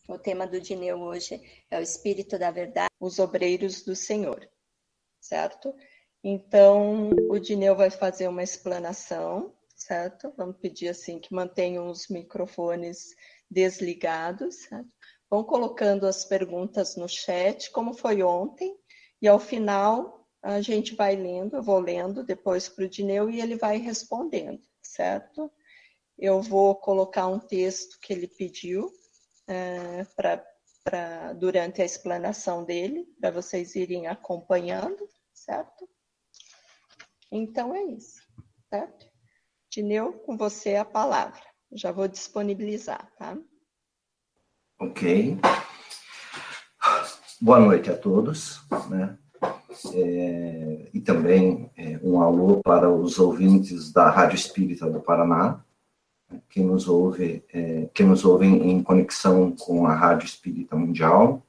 O tema do Dineu hoje é o Espírito da Verdade, os obreiros do Senhor, certo? Então, o Dineu vai fazer uma explanação, certo? Vamos pedir assim que mantenham os microfones desligados, certo? Vão colocando as perguntas no chat, como foi ontem, e ao final a gente vai lendo, eu vou lendo depois para o Dineu e ele vai respondendo, certo? Eu vou colocar um texto que ele pediu durante a explanação dele, para vocês irem acompanhando, certo? Então é isso, certo? Dineu, com você a palavra. Já vou disponibilizar, tá? Ok. Boa noite a todos, né? E também um alô para os ouvintes da Rádio Espírita do Paraná, que nos ouvem em conexão com a Rádio Espírita Mundial.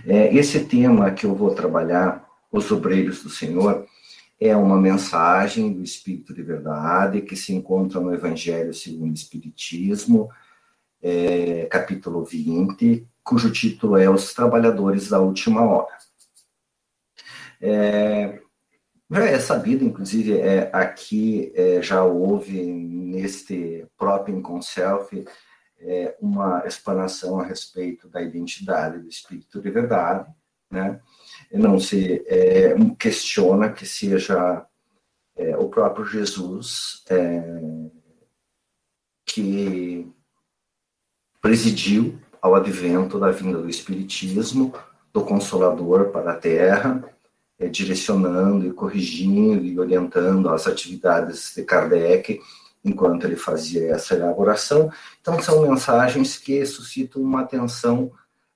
Esse tema que eu vou trabalhar, Os Obreiros do Senhor, é uma mensagem do Espírito de Verdade que se encontra no Evangelho segundo o Espiritismo, capítulo 20, cujo título é Os Trabalhadores da Última Hora. Já é sabido, inclusive, aqui já houve neste próprio Inconself uma explanação a respeito da identidade do Espírito de Verdade, né? Não se questiona que seja o próprio Jesus que presidiu ao advento da vinda do Espiritismo, do Consolador para a Terra, direcionando e corrigindo e orientando as atividades de Kardec enquanto ele fazia essa elaboração. Então, são mensagens que suscitam uma atenção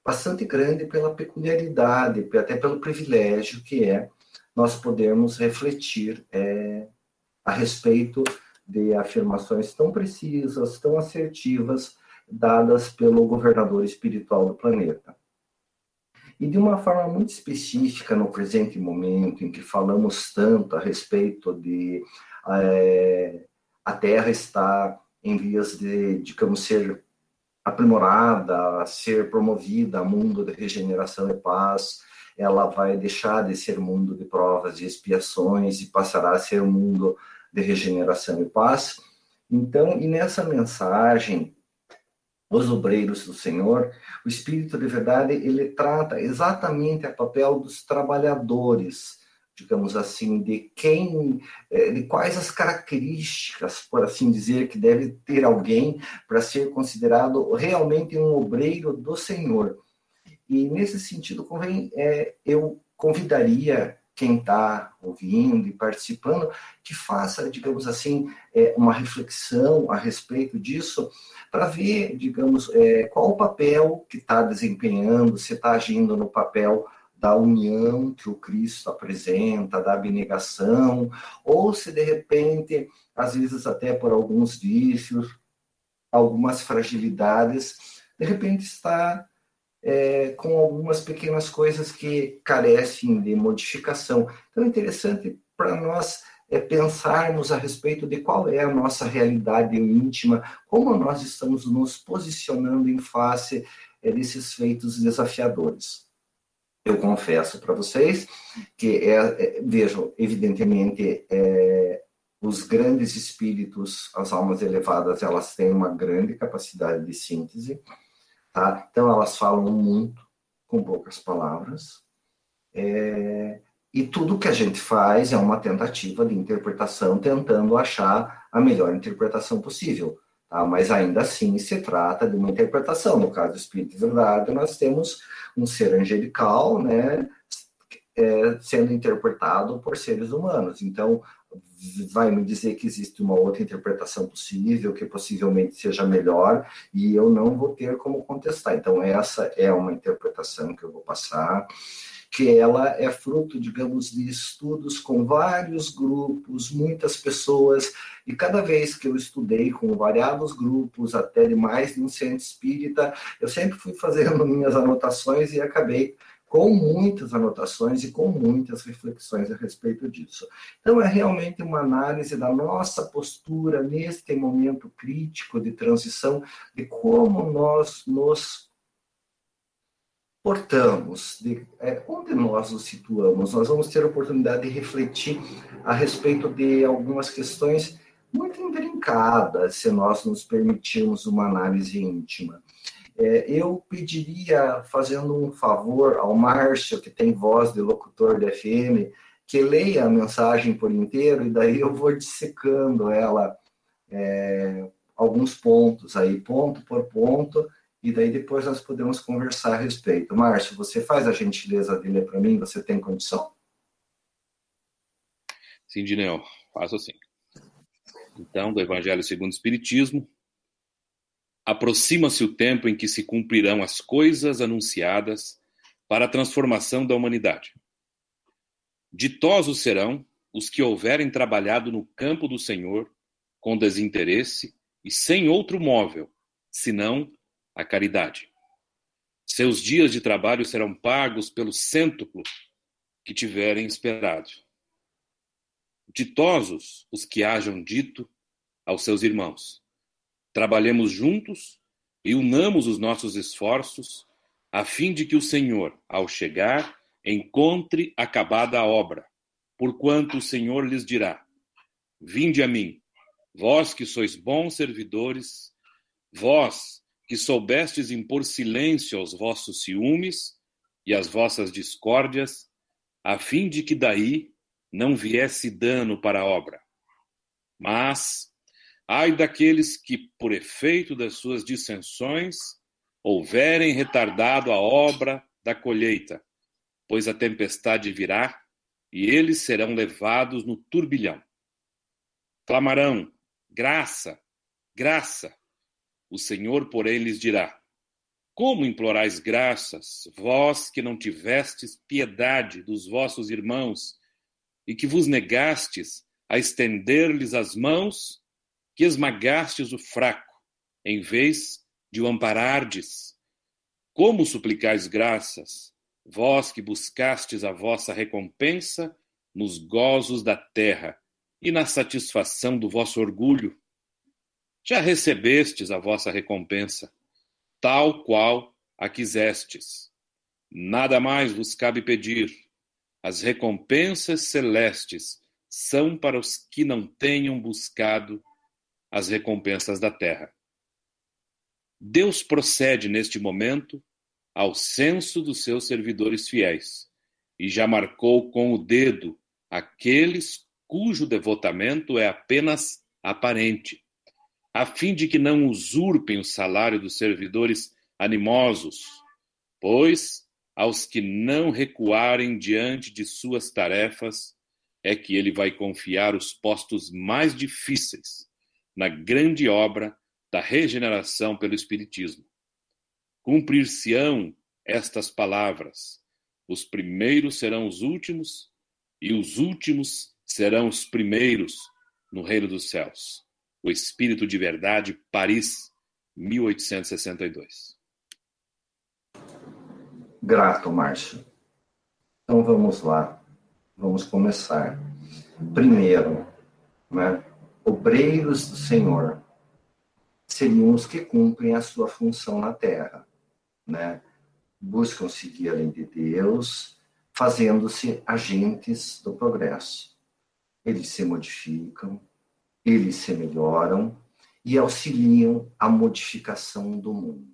bastante grande pela peculiaridade, até pelo privilégio que é nós podermos refletir a respeito de afirmações tão precisas, tão assertivas, dadas pelo governador espiritual do planeta. E de uma forma muito específica no presente momento, em que falamos tanto a respeito de a Terra está em vias de, digamos, ser aprimorada, ser promovida a mundo de regeneração e paz, ela vai deixar de ser mundo de provas e expiações e passará a ser mundo de regeneração e paz. Então, e nessa mensagem, Os Obreiros do Senhor, o Espírito de Verdade, ele trata exatamente o papel dos trabalhadores, digamos assim, de quais as características, por assim dizer, que deve ter alguém para ser considerado realmente um obreiro do Senhor. E nesse sentido, eu convidaria quem está ouvindo e participando que faça, digamos assim, uma reflexão a respeito disso, para ver, digamos, qual o papel que está desempenhando, se está agindo no papel da união que o Cristo apresenta, da abnegação, ou se de repente, às vezes até por alguns vícios, algumas fragilidades, de repente está com algumas pequenas coisas que carecem de modificação. Então é interessante para nós pensarmos a respeito de qual é a nossa realidade íntima, como nós estamos nos posicionando em face desses feitos desafiadores. Eu confesso para vocês que, vejam, evidentemente, os grandes espíritos, as almas elevadas, elas têm uma grande capacidade de síntese, tá? Então, elas falam muito com poucas palavras, e tudo que a gente faz é uma tentativa de interpretação, tentando achar a melhor interpretação possível. Tá? Mas ainda assim se trata de uma interpretação. No caso do Espírito de Verdade, nós temos um ser angelical, né, sendo interpretado por seres humanos. Então, vai me dizer que existe uma outra interpretação possível, que possivelmente seja melhor, e eu não vou ter como contestar. Então, essa é uma interpretação que eu vou passar, que ela é fruto, digamos, de estudos com vários grupos, muitas pessoas, e cada vez que eu estudei com variados grupos, até de mais de um centro espírita, eu sempre fui fazendo minhas anotações e acabei com muitas anotações e com muitas reflexões a respeito disso. Então, é realmente uma análise da nossa postura neste momento crítico de transição, de como nós nos portamos, onde nós nos situamos, nós vamos ter a oportunidade de refletir a respeito de algumas questões muito intrincadas, se nós nos permitirmos uma análise íntima. Eu pediria, fazendo um favor ao Márcio, que tem voz de locutor de FM, que leia a mensagem por inteiro, e daí eu vou dissecando ela, alguns pontos aí, ponto por ponto, e daí depois nós podemos conversar a respeito. Márcio, você faz a gentileza de ler para mim? Você tem condição? Sim, Dineu, faço sim. Então, do Evangelho segundo o Espiritismo, aproxima-se o tempo em que se cumprirão as coisas anunciadas para a transformação da humanidade. Ditosos serão os que houverem trabalhado no campo do Senhor com desinteresse e sem outro móvel, senão a caridade. Seus dias de trabalho serão pagos pelo cêntuplo que tiverem esperado. Ditosos os que hajam dito aos seus irmãos: trabalhemos juntos e unamos os nossos esforços, a fim de que o Senhor, ao chegar, encontre acabada a obra, porquanto o Senhor lhes dirá: vinde a mim, vós que sois bons servidores, vós que soubestes impor silêncio aos vossos ciúmes e às vossas discórdias, a fim de que daí não viesse dano para a obra. Mas ai daqueles que, por efeito das suas dissensões, houverem retardado a obra da colheita, pois a tempestade virá e eles serão levados no turbilhão. Clamarão: graça, graça. O Senhor, porém, lhes dirá: como implorais graças, vós que não tivestes piedade dos vossos irmãos e que vos negastes a estender-lhes as mãos, que esmagastes o fraco, em vez de o amparardes? Como suplicais graças, vós que buscastes a vossa recompensa nos gozos da terra e na satisfação do vosso orgulho? Já recebestes a vossa recompensa, tal qual a quisestes. Nada mais vos cabe pedir. As recompensas celestes são para os que não tenham buscado as recompensas da terra. Deus procede neste momento ao censo dos seus servidores fiéis e já marcou com o dedo aqueles cujo devotamento é apenas aparente, a fim de que não usurpem o salário dos servidores animosos, pois aos que não recuarem diante de suas tarefas é que ele vai confiar os postos mais difíceis na grande obra da regeneração pelo Espiritismo. Cumprir-se-ão estas palavras: os primeiros serão os últimos e os últimos serão os primeiros no reino dos céus. O Espírito de Verdade, Paris, 1862. Grato, Márcio. Então vamos lá. Vamos começar. Primeiro, obreiros do Senhor seriam os que cumprem a sua função na terra, buscam seguir a lei de Deus, fazendo-se agentes do progresso. Eles se modificam, eles se melhoram e auxiliam a modificação do mundo.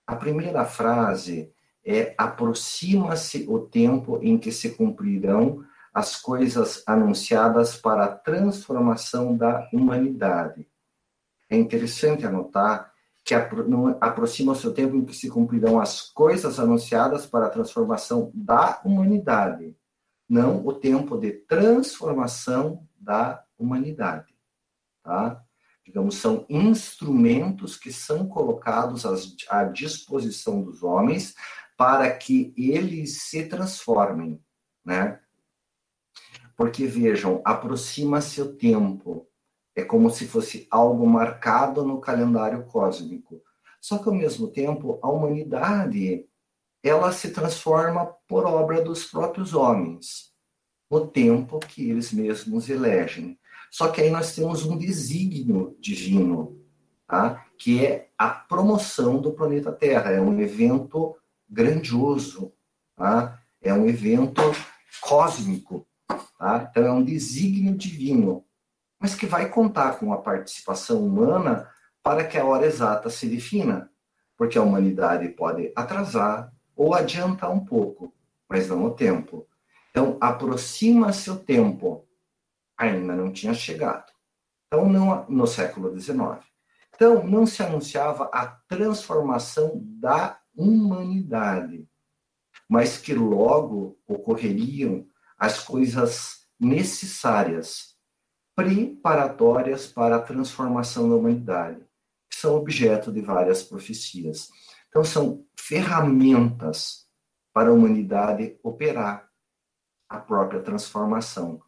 A primeira frase é: aproxima-se o tempo em que se cumprirão as coisas anunciadas para a transformação da humanidade. É interessante anotar que aproxima-se o tempo em que se cumprirão as coisas anunciadas para a transformação da humanidade, não o tempo de transformação da humanidade, tá? Digamos, são instrumentos que são colocados à disposição dos homens para que eles se transformem, Porque, vejam, aproxima-se o tempo. É como se fosse algo marcado no calendário cósmico. Só que, ao mesmo tempo, a humanidade, ela se transforma por obra dos próprios homens, no tempo que eles mesmos elegem. Só que aí nós temos um desígnio divino, tá? Que é a promoção do planeta Terra. É um evento grandioso, tá? É um evento cósmico, tá? Então é um desígnio divino, mas que vai contar com a participação humana para que a hora exata se defina, porque a humanidade pode atrasar ou adiantar um pouco, mas não o tempo. Então, aproxima-se o tempo, ainda não tinha chegado. Então, não, no século XIX. Então, não se anunciava a transformação da humanidade, mas que logo ocorreriam as coisas necessárias, preparatórias para a transformação da humanidade, que são objeto de várias profecias. Então, são ferramentas para a humanidade operar a própria transformação.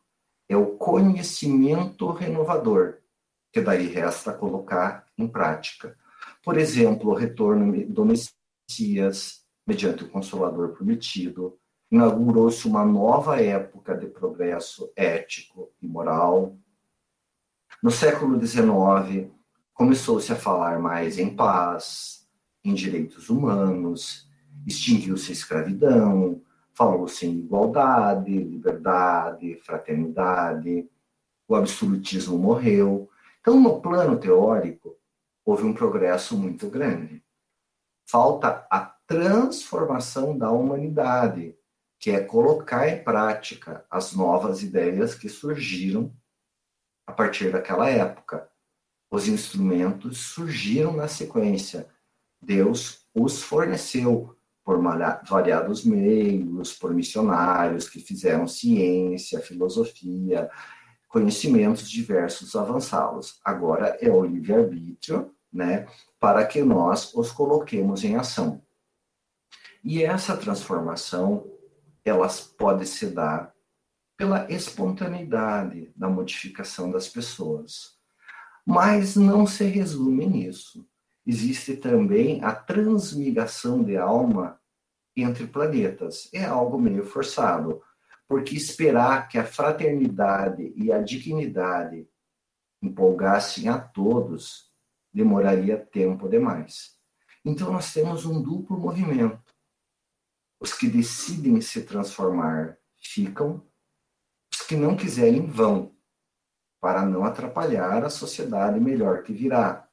É o conhecimento renovador, que daí resta colocar em prática. Por exemplo, o retorno do Messias, mediante o Consolador prometido, inaugurou-se uma nova época de progresso ético e moral. No século XIX, começou-se a falar mais em paz, em direitos humanos, extinguiu-se a escravidão, falou-se em igualdade, liberdade, fraternidade, o absolutismo morreu. Então, no plano teórico, houve um progresso muito grande. Falta a transformação da humanidade, que é colocar em prática as novas ideias que surgiram a partir daquela época. Os instrumentos surgiram na sequência. Deus os forneceu por variados meios, por missionários que fizeram ciência, filosofia, conhecimentos diversos avançados. Agora é o livre-arbítrio, né, para que nós os coloquemos em ação. E essa transformação, ela pode se dar pela espontaneidade da modificação das pessoas. Mas não se resume nisso. Existe também a transmigração de alma entre planetas. É algo meio forçado, porque esperar que a fraternidade e a dignidade empolgassem a todos demoraria tempo demais. Então nós temos um duplo movimento. Os que decidem se transformar ficam, os que não quiserem vão, para não atrapalhar a sociedade melhor que virá.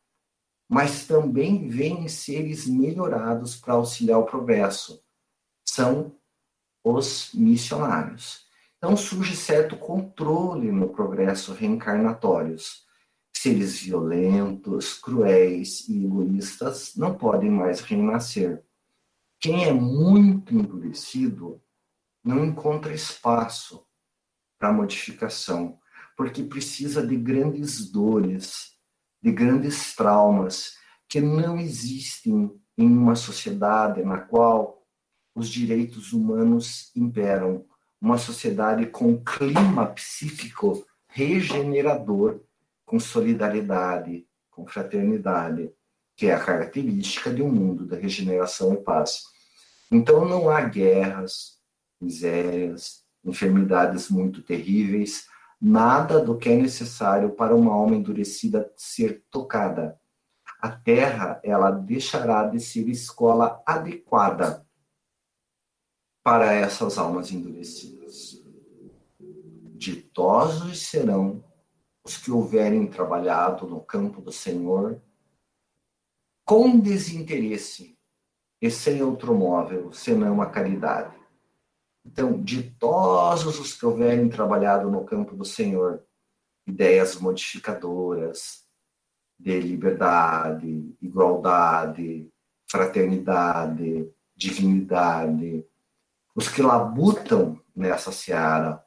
Mas também vêm seres melhorados para auxiliar o progresso. São os missionários. Então surge certo controle no progresso reencarnatórios. Seres violentos, cruéis e egoístas não podem mais renascer. Quem é muito endurecido não encontra espaço para modificação, porque precisa de grandes dores, de grandes traumas que não existem em uma sociedade na qual os direitos humanos imperam, uma sociedade com clima psíquico regenerador, com solidariedade, com fraternidade, que é a característica de um mundo da regeneração e paz. Então não há guerras, misérias, enfermidades muito terríveis, nada do que é necessário para uma alma endurecida ser tocada. A Terra, ela deixará de ser escola adequada para essas almas endurecidas. Ditosos serão os que houverem trabalhado no campo do Senhor com desinteresse e sem outro móvel, senão a caridade. Então, ditosos os que houverem trabalhado no campo do Senhor, ideias modificadoras de liberdade, igualdade, fraternidade, dignidade, os que labutam nessa seara,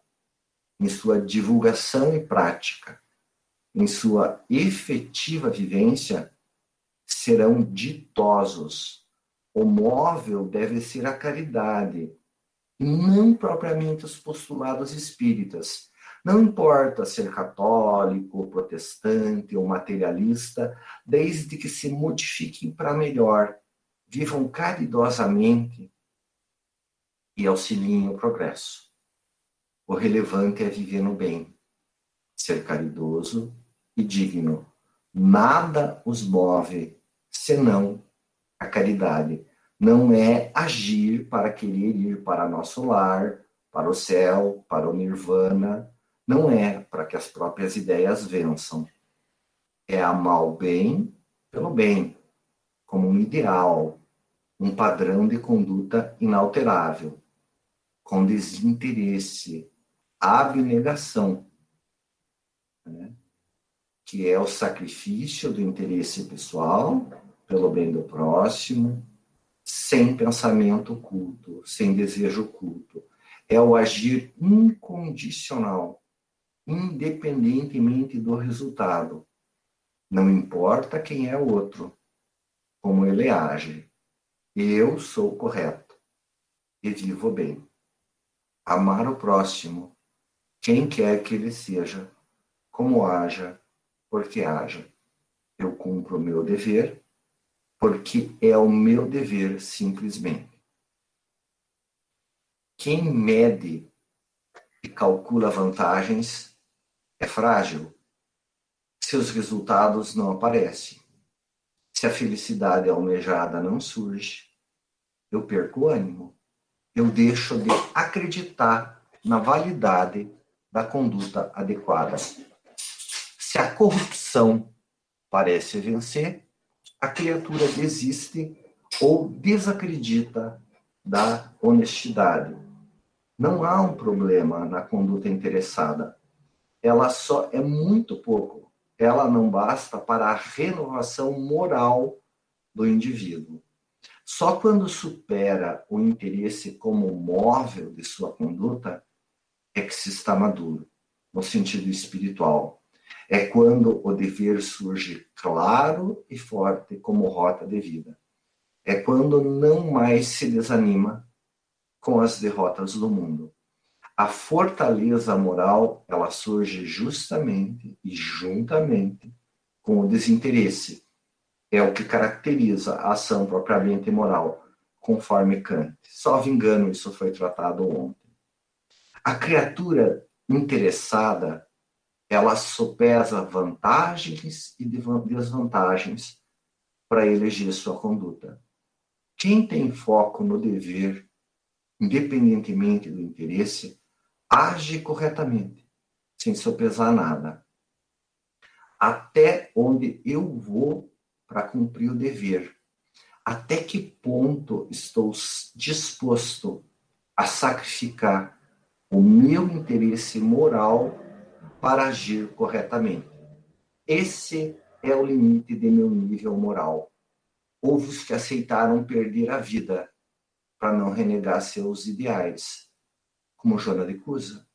em sua divulgação e prática, em sua efetiva vivência, serão ditosos. O móvel deve ser a caridade, não propriamente os postulados espíritas. Não importa ser católico, protestante ou materialista, desde que se modifiquem para melhor, vivam caridosamente e auxiliem o progresso. O relevante é viver no bem, ser caridoso e digno. Nada os move senão a caridade. Não é agir para querer ir para nosso lar, para o céu, para o nirvana. Não é para que as próprias ideias vençam. É amar o bem pelo bem, como um ideal, um padrão de conduta inalterável, com desinteresse, abnegação, né? Que é o sacrifício do interesse pessoal pelo bem do próximo, sem pensamento oculto, sem desejo oculto. É o agir incondicional, independentemente do resultado. Não importa quem é o outro, como ele age. Eu sou correto e vivo bem. Amar o próximo, quem quer que ele seja, como haja, porque haja. Eu cumpro o meu dever, porque é o meu dever simplesmente. Quem mede e calcula vantagens é frágil. Seus resultados não aparecem. Se a felicidade almejada não surge, eu perco o ânimo. Eu deixo de acreditar na validade da conduta adequada. Se a corrupção parece vencer, a criatura desiste ou desacredita da honestidade. Não há um problema na conduta interessada. Ela só é muito pouco. Ela não basta para a renovação moral do indivíduo. Só quando supera o interesse como móvel de sua conduta é que se está maduro, no sentido espiritual. É quando o dever surge claro e forte como rota de vida. É quando não mais se desanima com as derrotas do mundo. A fortaleza moral, ela surge justamente e juntamente com o desinteresse. É o que caracteriza a ação propriamente moral, conforme Kant. Salvo engano, isso foi tratado ontem. A criatura interessada, ela sopesa vantagens e desvantagens para eleger sua conduta. Quem tem foco no dever, independentemente do interesse, age corretamente, sem sopesar nada. Até onde eu vou para cumprir o dever? Até que ponto estou disposto a sacrificar o meu interesse moral para agir corretamente? Esse é o limite de meu nível moral. Houve os que aceitaram perder a vida para não renegar seus ideais, como Joana de Cusa.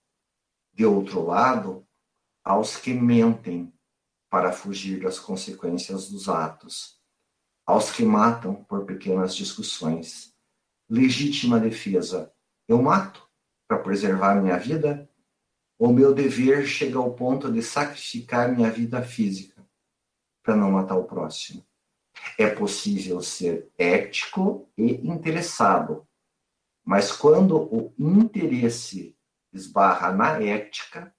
De outro lado, há os que mentem para fugir das consequências dos atos, aos que matam por pequenas discussões. Legítima defesa. Eu mato para preservar minha vida? O meu dever chega ao ponto de sacrificar minha vida física para não matar o próximo. É possível ser ético e interessado, mas quando o interesse esbarra na ética,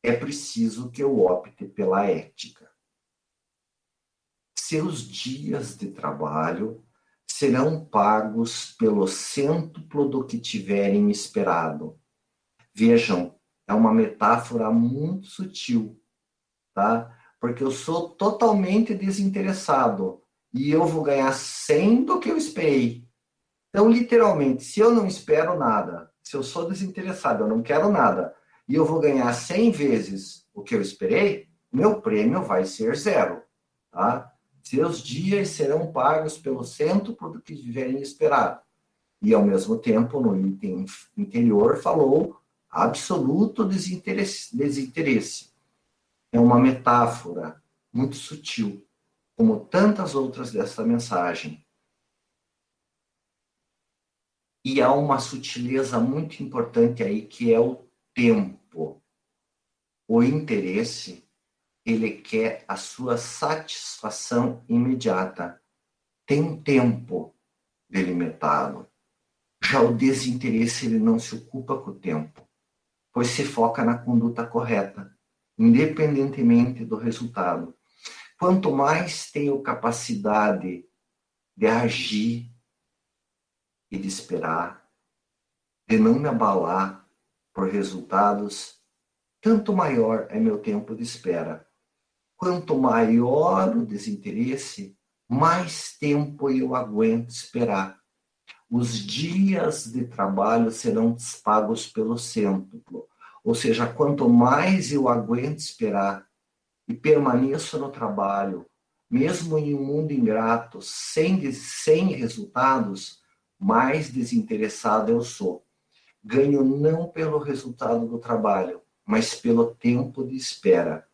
é preciso que eu opte pela ética. Seus dias de trabalho serão pagos pelo cêntuplo do que tiverem esperado. Vejam, é uma metáfora muito sutil, tá? Porque eu sou totalmente desinteressado e eu vou ganhar 100 do que eu esperei. Então, literalmente, se eu não espero nada, se eu sou desinteressado, eu não quero nada, e eu vou ganhar 100 vezes o que eu esperei, meu prêmio vai ser zero, tá? Seus dias serão pagos pelo cêntuplo do que tiverem esperado. E, ao mesmo tempo, no item interior, falou absoluto desinteresse. É uma metáfora muito sutil, como tantas outras dessa mensagem. E há uma sutileza muito importante aí, que é o tempo. O interesse, ele quer a sua satisfação imediata. Tem um tempo delimitado. Já o desinteresse, ele não se ocupa com o tempo, pois se foca na conduta correta, independentemente do resultado. Quanto mais tenho capacidade de agir e de esperar, de não me abalar por resultados, tanto maior é meu tempo de espera. Quanto maior o desinteresse, mais tempo eu aguento esperar. Os dias de trabalho serão pagos pelo cêntuplo. Ou seja, quanto mais eu aguento esperar e permaneço no trabalho, mesmo em um mundo ingrato, sem resultados, mais desinteressado eu sou. Ganho não pelo resultado do trabalho, mas pelo tempo de espera.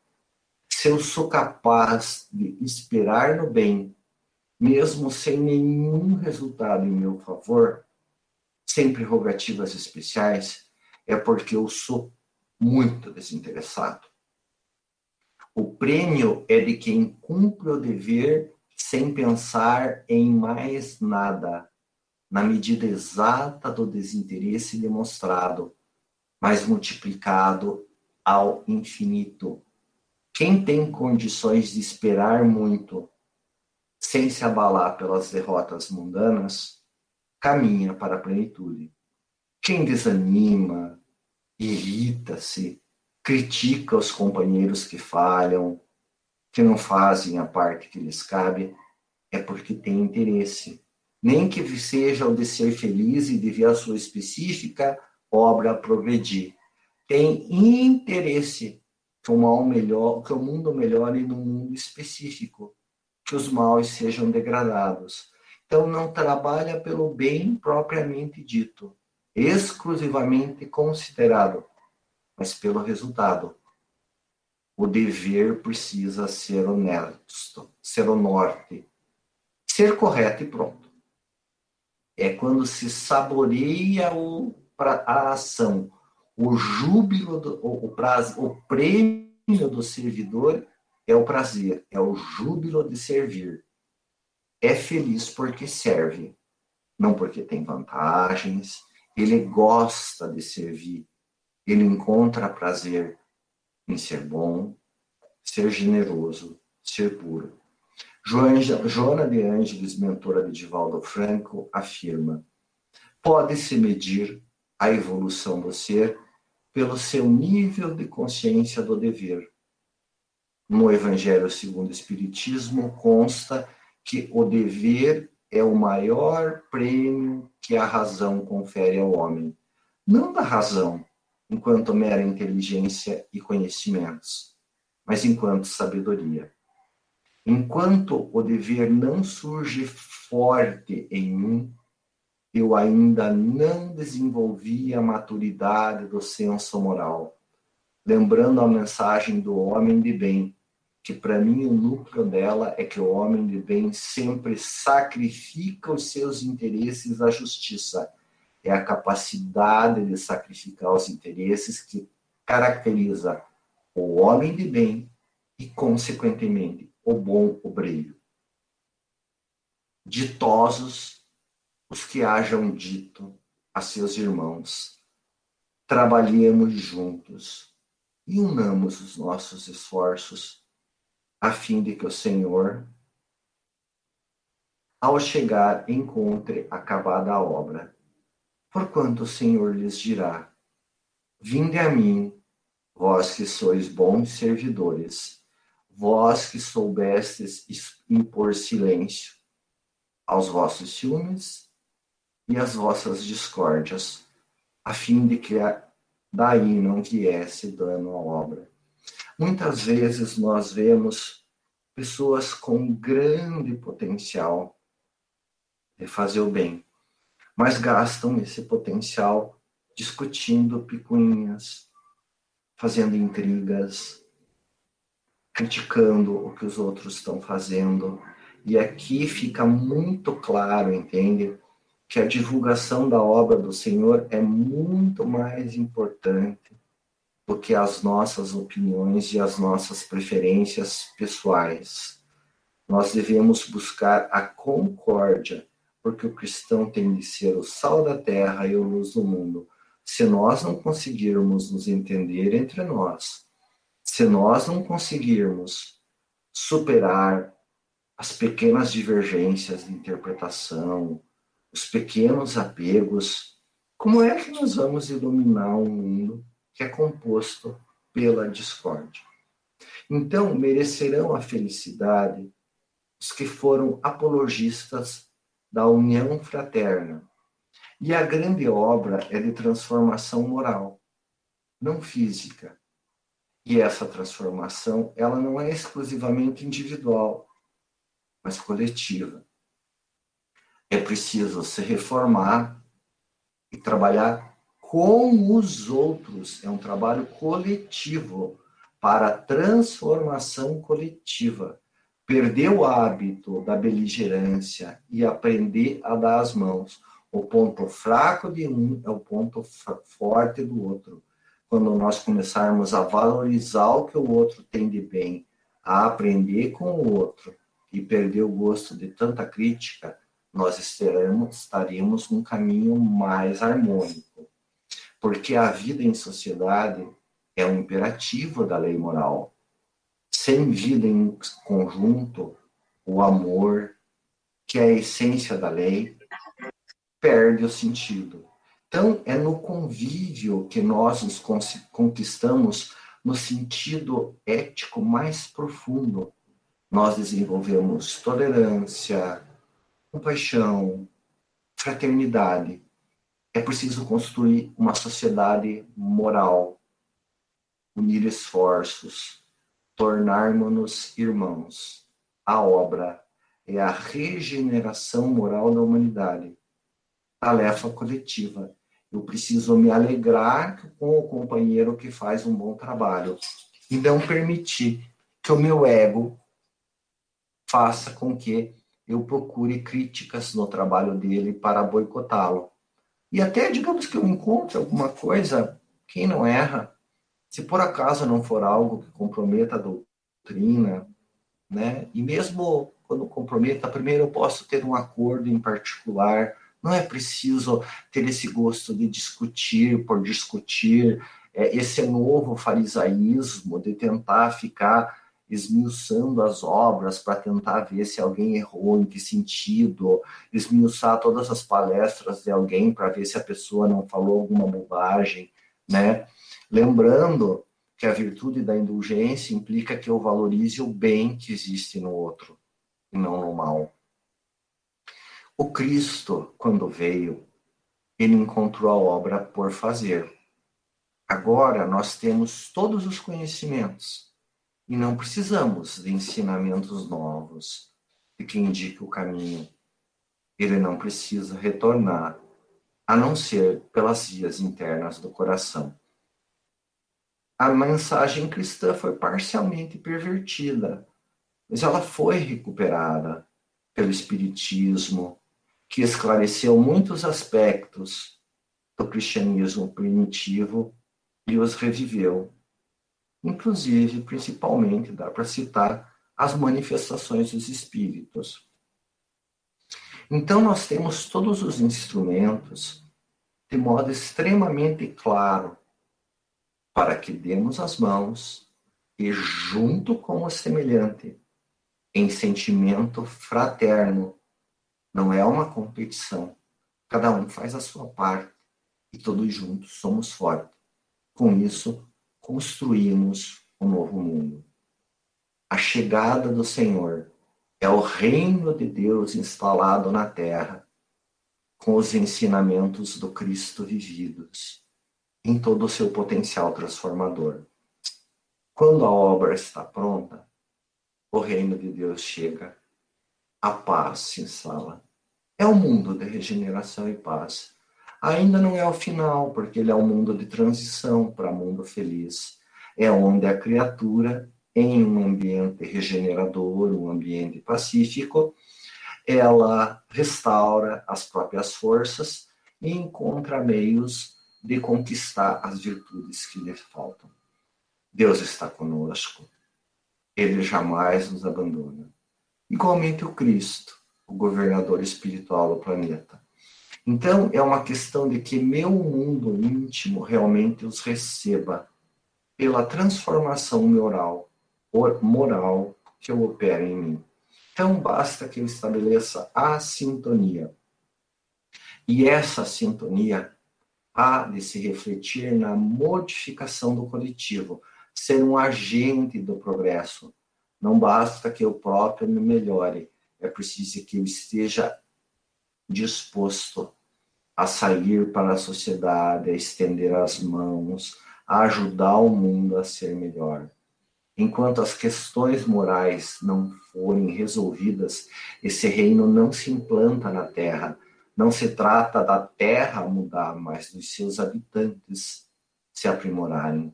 Se eu sou capaz de esperar no bem, mesmo sem nenhum resultado em meu favor, sem prerrogativas especiais, é porque eu sou muito desinteressado. O prêmio é de quem cumpre o dever sem pensar em mais nada, na medida exata do desinteresse demonstrado, mas multiplicado ao infinito. Quem tem condições de esperar muito, sem se abalar pelas derrotas mundanas, caminha para a plenitude. Quem desanima, irrita-se, critica os companheiros que falham, que não fazem a parte que lhes cabe, é porque tem interesse. Nem que seja o de ser feliz e de ver a sua específica obra progredir. Tem interesse que o mundo melhore num mundo específico, que os maus sejam degradados. Então não trabalha pelo bem propriamente dito, exclusivamente considerado, mas pelo resultado. O dever precisa ser honesto, ser o norte, ser correto e pronto. É quando se saboreia a ação, o júbilo, o prêmio do servidor é o prazer, é o júbilo de servir. É feliz porque serve, não porque tem vantagens. Ele gosta de servir, ele encontra prazer em ser bom, ser generoso, ser puro. Joana de Ângeles, mentora de Divaldo Franco, afirma: pode-se medir a evolução do ser pelo seu nível de consciência do dever. No Evangelho segundo o Espiritismo consta que o dever é o maior prêmio que a razão confere ao homem. Não da razão, enquanto mera inteligência e conhecimentos, mas enquanto sabedoria. Enquanto o dever não surge forte em mim, eu ainda não desenvolvi a maturidade do senso moral. Lembrando a mensagem do homem de bem, que para mim o núcleo dela é que o homem de bem sempre sacrifica os seus interesses à justiça. É a capacidade de sacrificar os interesses que caracteriza o homem de bem e, consequentemente, o bom obreiro. Ditosos os que hajam dito a seus irmãos: trabalhemos juntos e unamos os nossos esforços, a fim de que o Senhor, ao chegar, encontre acabada a obra. Porquanto o Senhor lhes dirá: vinde a mim, vós que sois bons servidores, vós que soubestes impor silêncio aos vossos ciúmes e às vossas discórdias, a fim de que daí não viesse dano à obra. Muitas vezes nós vemos pessoas com grande potencial de fazer o bem, mas gastam esse potencial discutindo picuinhas, fazendo intrigas, criticando o que os outros estão fazendo. E aqui fica muito claro, entende? Que a divulgação da obra do Senhor é muito mais importante do que as nossas opiniões e as nossas preferências pessoais. Nós devemos buscar a concórdia, porque o cristão tem de ser o sal da terra e a luz do mundo. Se nós não conseguirmos nos entender entre nós, se nós não conseguirmos superar as pequenas divergências de interpretação, os pequenos apegos, como é que nós vamos iluminar um mundo que é composto pela discórdia? Então, merecerão a felicidade os que foram apologistas da união fraterna. E a grande obra é de transformação moral, não física. E essa transformação, ela não é exclusivamente individual, mas coletiva. É preciso se reformar e trabalhar com os outros. É um trabalho coletivo para a transformação coletiva. Perder o hábito da beligerância e aprender a dar as mãos. O ponto fraco de um é o ponto forte do outro. Quando nós começarmos a valorizar o que o outro tem de bem, a aprender com o outro e perder o gosto de tanta crítica, nós estaríamos num caminho mais harmônico. Porque a vida em sociedade é um imperativo da lei moral. Sem vida em conjunto, o amor, que é a essência da lei, perde o sentido. Então, é no convívio que nós nos conquistamos no sentido ético mais profundo. Nós desenvolvemos tolerância, compaixão, fraternidade. É preciso construir uma sociedade moral, unir esforços, tornarmos-nos irmãos. A obra é a regeneração moral da humanidade. Tarefa coletiva. Eu preciso me alegrar com o companheiro que faz um bom trabalho e não permitir que o meu ego faça com que eu procure críticas no trabalho dele para boicotá-lo. E até, digamos que eu encontre alguma coisa, quem não erra, se por acaso não for algo que comprometa a doutrina, né? E mesmo quando comprometa, primeiro eu posso ter um acordo em particular. Não é preciso ter esse gosto de discutir por discutir, esse novo farisaísmo de tentar ficar esmiuçando as obras para tentar ver se alguém errou, em que sentido, esmiuçar todas as palestras de alguém para ver se a pessoa não falou alguma bobagem, né? Lembrando que a virtude da indulgência implica que eu valorize o bem que existe no outro, e não no mal. O Cristo, quando veio, ele encontrou a obra por fazer. Agora nós temos todos os conhecimentos e não precisamos de ensinamentos novos de quem indique o caminho. Ele não precisa retornar, a não ser pelas vias internas do coração. A mensagem cristã foi parcialmente pervertida, mas ela foi recuperada pelo Espiritismo, que esclareceu muitos aspectos do cristianismo primitivo e os reviveu. Inclusive, principalmente, dá para citar as manifestações dos espíritos. Então, nós temos todos os instrumentos de modo extremamente claro para que demos as mãos e, junto com o semelhante, em sentimento fraterno, não é uma competição. Cada um faz a sua parte e todos juntos somos fortes. Com isso, construímos um novo mundo. A chegada do Senhor é o reino de Deus instalado na terra, com os ensinamentos do Cristo vividos, em todo o seu potencial transformador. Quando a obra está pronta, o reino de Deus chega, a paz se instala. É um mundo de regeneração e paz. Ainda não é o final, porque ele é um mundo de transição para um mundo feliz. É onde a criatura, em um ambiente regenerador, um ambiente pacífico, ela restaura as próprias forças e encontra meios de conquistar as virtudes que lhe faltam. Deus está conosco. Ele jamais nos abandona. Igualmente o Cristo, o governador espiritual do planeta. Então, é uma questão de que meu mundo íntimo realmente os receba pela transformação moral que eu opero em mim. Então, basta que eu estabeleça a sintonia. E essa sintonia há de se refletir na modificação do coletivo, ser um agente do progresso. Não basta que eu próprio me melhore, é preciso que eu esteja disposto a sair para a sociedade, a estender as mãos, a ajudar o mundo a ser melhor. Enquanto as questões morais não forem resolvidas, esse reino não se implanta na Terra. Não se trata da Terra mudar, mas dos seus habitantes se aprimorarem.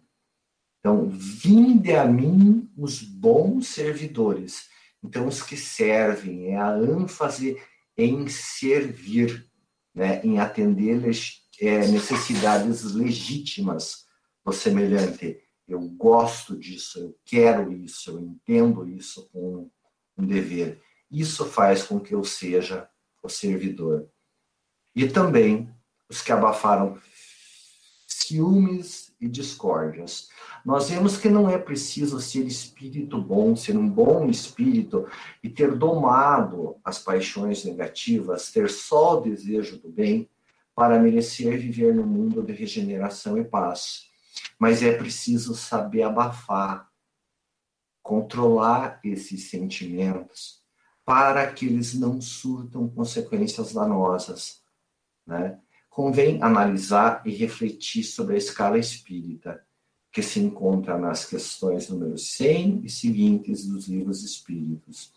Então, vinde a mim os bons servidores. Então, os que servem, é a ênfase em servir, né, em atender necessidades legítimas do semelhante. Eu gosto disso, eu quero isso, eu entendo isso como um dever. Isso faz com que eu seja o servidor. E também os que abafaram ciúmes e discórdias. Nós vemos que não é preciso ser espírito bom, ser um bom espírito e ter domado as paixões negativas, ter só o desejo do bem para merecer viver no mundo de regeneração e paz. Mas é preciso saber abafar, controlar esses sentimentos para que eles não surtam consequências danosas, né? Convém analisar e refletir sobre a escala espírita, que se encontra nas questões número 100 e seguintes dos livros espíritos.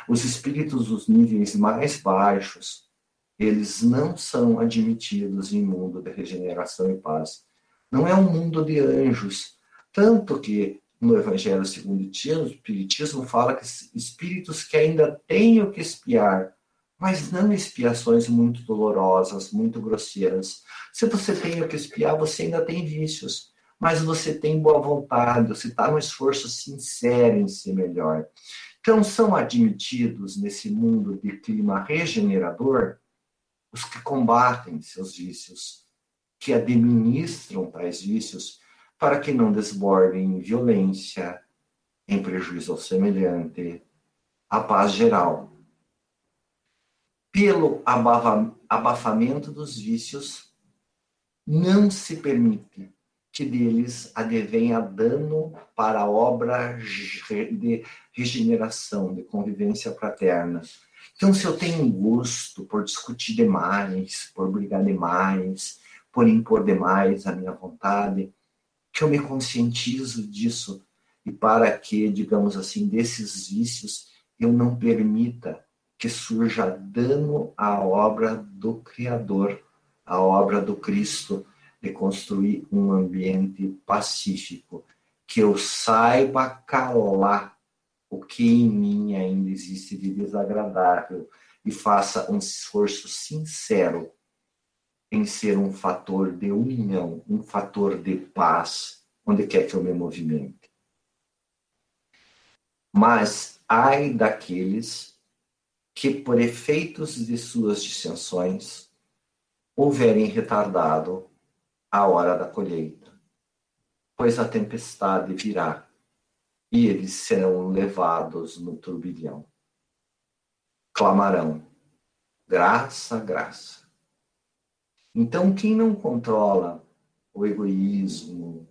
Os espíritos dos níveis mais baixos, eles não são admitidos em mundo de regeneração e paz. Não é um mundo de anjos, tanto que no Evangelho segundo o Espiritismo fala que espíritos que ainda têm o que expiar, mas não expiações muito dolorosas, muito grosseiras. Se você tem o que expiar, você ainda tem vícios, mas você tem boa vontade, você está num esforço sincero em ser melhor. Então, são admitidos nesse mundo de clima regenerador os que combatem seus vícios, que administram tais vícios para que não desbordem em violência, em prejuízo ao semelhante, à paz geral. Pelo abafamento dos vícios, não se permite que deles advenha dano para a obra de regeneração, de convivência fraterna. Então, se eu tenho um gosto por discutir demais, por brigar demais, por impor demais a minha vontade, que eu me conscientizo disso e para que, digamos assim, desses vícios eu não permita que surja dano à obra do Criador, à obra do Cristo, de construir um ambiente pacífico, que eu saiba calar o que em mim ainda existe de desagradável e faça um esforço sincero em ser um fator de união, um fator de paz, onde quer que eu me movimente. Mas ai daqueles que, por efeitos de suas dissensões, houverem retardado a hora da colheita, pois a tempestade virá e eles serão levados no turbilhão. Clamarão, graça, graça. Então, quem não controla o egoísmo,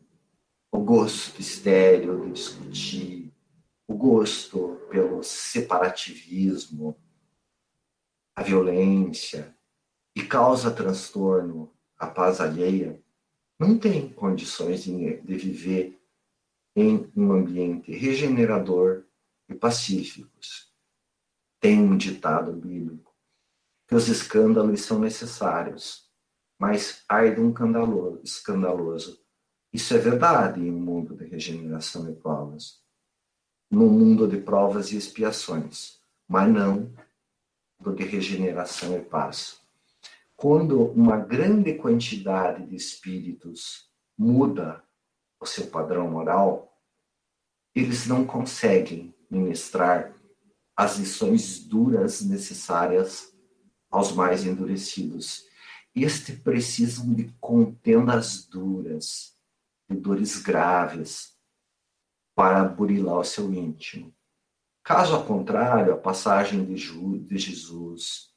o gosto estéril de discutir, o gosto pelo separativismo, a violência, e causa transtorno à paz alheia, não tem condições de viver em um ambiente regenerador e pacíficos. Tem um ditado bíblico que os escândalos são necessários, mas ai de um escandaloso. Isso é verdade em um mundo de regeneração e provas. No mundo de provas e expiações, mas não do de regeneração e paz. Quando uma grande quantidade de espíritos muda o seu padrão moral, eles não conseguem ministrar as lições duras necessárias aos mais endurecidos. Estes precisam de contendas duras, de dores graves, para burilar o seu íntimo. Caso ao contrário, a passagem de Jesus,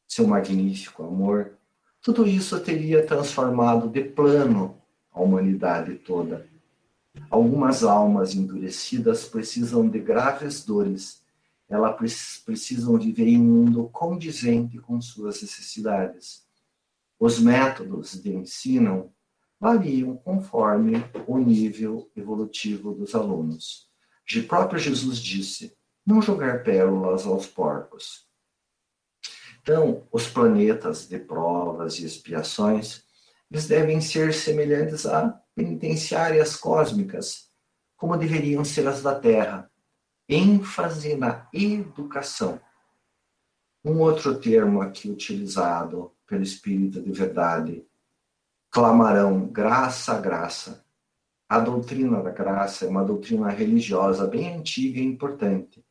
seu magnífico amor, Tudo isso teria transformado de plano a humanidade toda. Algumas almas endurecidas precisam de graves dores. Elas precisam viver em um mundo condizente com suas necessidades. Os métodos de ensino variam conforme o nível evolutivo dos alunos. O próprio Jesus disse: não jogar pérolas aos porcos. Então, os planetas de provas e expiações, eles devem ser semelhantes a penitenciárias cósmicas, como deveriam ser as da Terra. ênfase na educação. Um outro termo aqui utilizado pelo Espírito de Verdade: clamarão graça a graça. A doutrina da graça é uma doutrina religiosa bem antiga e importante,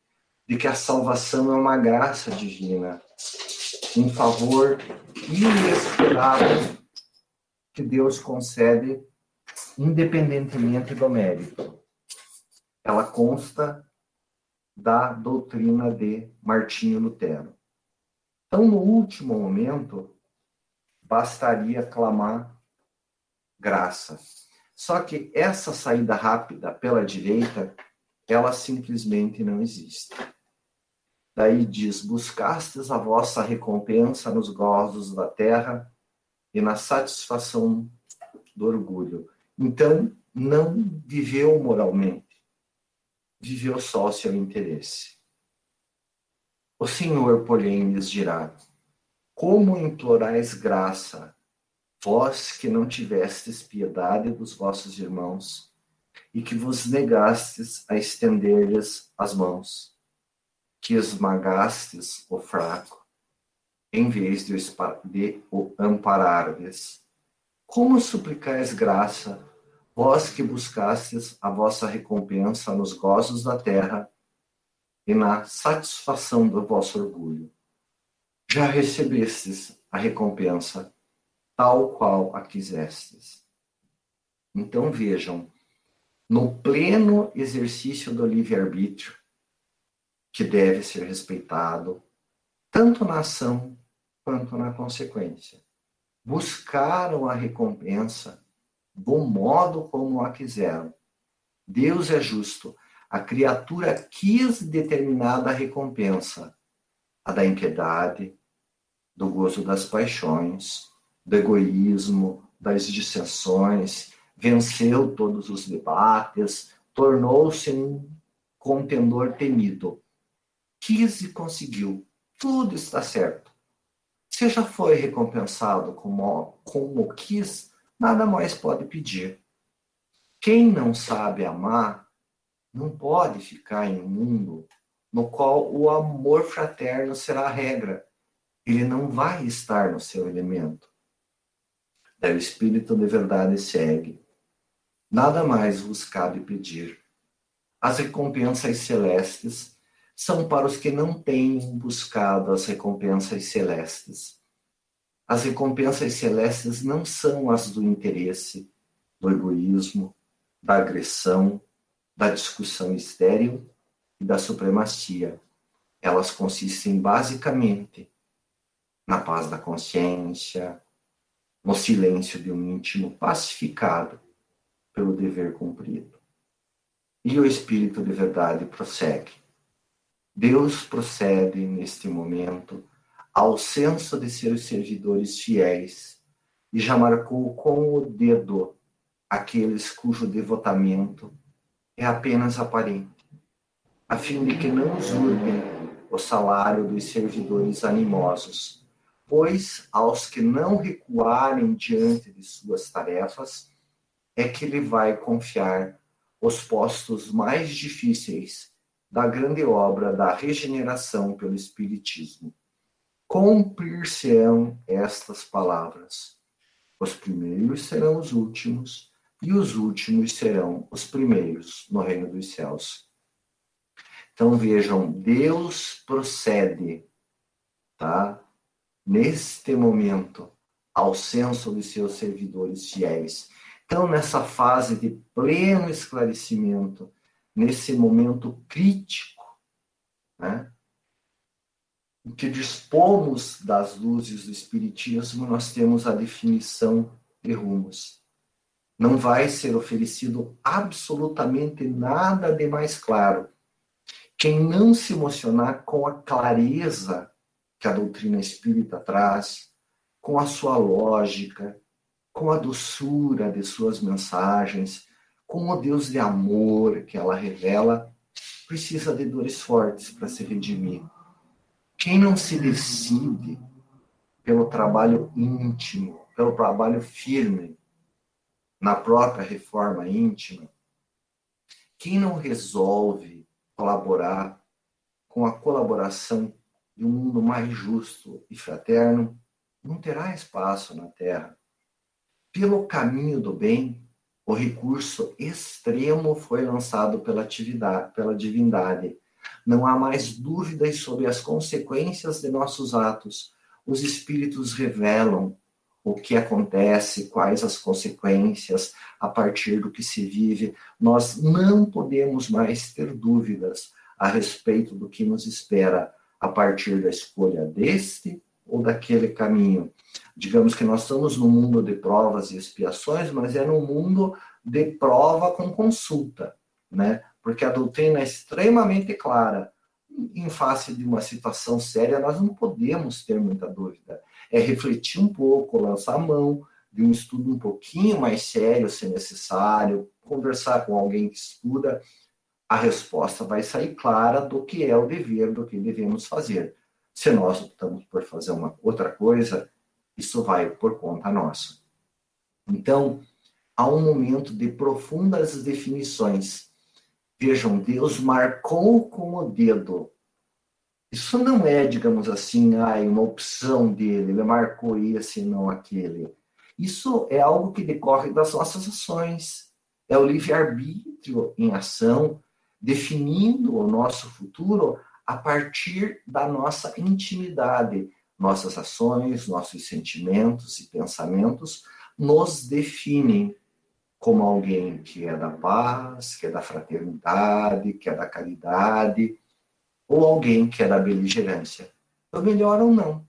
de que a salvação é uma graça divina, um favor inesperado que Deus concede independentemente do mérito. Ela consta da doutrina de Martinho Lutero. Então, no último momento, bastaria clamar graça. Só que essa saída rápida pela direita, ela simplesmente não existe. Daí diz: buscastes a vossa recompensa nos gozos da terra e na satisfação do orgulho. Então, não viveu moralmente, viveu só o seu interesse. O Senhor, porém, lhes dirá: como implorais graça, vós que não tivestes piedade dos vossos irmãos e que vos negastes a estender-lhes as mãos, que esmagastes o fraco, em vez de o amparardes. Como suplicais graça, vós que buscastes a vossa recompensa nos gozos da terra e na satisfação do vosso orgulho? Já recebestes a recompensa, tal qual a quisestes. Então vejam, no pleno exercício do livre-arbítrio, que deve ser respeitado, tanto na ação quanto na consequência, buscaram a recompensa do modo como a quiseram. Deus é justo. A criatura quis determinada recompensa, a da impiedade, do gozo das paixões, do egoísmo, das dissensões, venceu todos os debates, tornou-se um contendor temido. Quis e conseguiu. Tudo está certo. Se já foi recompensado como quis, nada mais pode pedir. Quem não sabe amar não pode ficar em um mundo no qual o amor fraterno será a regra. Ele não vai estar no seu elemento. Daí o Espírito de Verdade segue. Nada mais vos cabe pedir. As recompensas celestes são para os que não têm buscado as recompensas celestes. As recompensas celestes não são as do interesse, do egoísmo, da agressão, da discussão estéril e da supremacia. Elas consistem basicamente na paz da consciência, no silêncio de um íntimo pacificado pelo dever cumprido. E o Espírito de Verdade prossegue. Deus procede, neste momento, ao senso de seus servidores fiéis e já marcou com o dedo aqueles cujo devotamento é apenas aparente, a fim de que não usurpem o salário dos servidores animosos, pois aos que não recuarem diante de suas tarefas é que ele vai confiar os postos mais difíceis da grande obra da regeneração pelo Espiritismo. Cumprir-se-ão estas palavras: os primeiros serão os últimos, e os últimos serão os primeiros no reino dos céus. Então vejam, Deus procede, tá? Neste momento, ao senso de seus servidores fiéis. Então, nessa fase de pleno esclarecimento, nesse momento crítico, né? O que dispomos das luzes do Espiritismo, nós temos a definição de rumos. Não vai ser oferecido absolutamente nada de mais claro. Quem não se emocionar com a clareza que a doutrina espírita traz, com a sua lógica, com a doçura de suas mensagens, com o Deus de amor que ela revela, precisa de dores fortes para se redimir. Quem não se decide pelo trabalho íntimo, pelo trabalho firme, na própria reforma íntima, quem não resolve colaborar com a colaboração de um mundo mais justo e fraterno, não terá espaço na Terra. Pelo caminho do bem, o recurso extremo foi lançado pela divindade. Não há mais dúvidas sobre as consequências de nossos atos. Os espíritos revelam o que acontece, quais as consequências a partir do que se vive. Nós não podemos mais ter dúvidas a respeito do que nos espera a partir da escolha deste ou daquele caminho. Digamos que nós estamos num mundo de provas e expiações, mas é num mundo de prova com consulta, né? Porque a doutrina é extremamente clara. Em face de uma situação séria, nós não podemos ter muita dúvida. É refletir um pouco, lançar a mão de um estudo um pouquinho mais sério, se necessário, conversar com alguém que estuda. A resposta vai sair clara do que é o dever, do que devemos fazer. Se nós optamos por fazer uma outra coisa, isso vai por conta nossa. Então, há um momento de profundas definições. Vejam, Deus marcou com o dedo. Isso não é, digamos assim, uma opção dele, ele marcou esse e não aquele. Isso é algo que decorre das nossas ações. É o livre-arbítrio em ação, definindo o nosso futuro a partir da nossa intimidade. Nossas ações, nossos sentimentos e pensamentos nos definem como alguém que é da paz, que é da fraternidade, que é da caridade, ou alguém que é da beligerância. Eu melhoro ou não.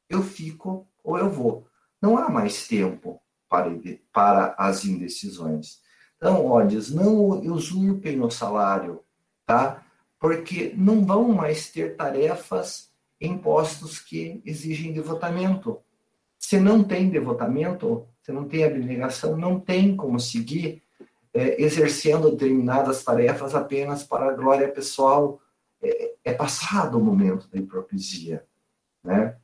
Eu fico ou eu vou. Não há mais tempo para as indecisões. Então, olhos, não usurpem o salário, tá? Porque não vão mais ter tarefas em postos que exigem devotamento. Se não tem devotamento, se não tem abnegação, não tem como seguir exercendo determinadas tarefas apenas para a glória pessoal. É passado o momento da hipocrisia, né?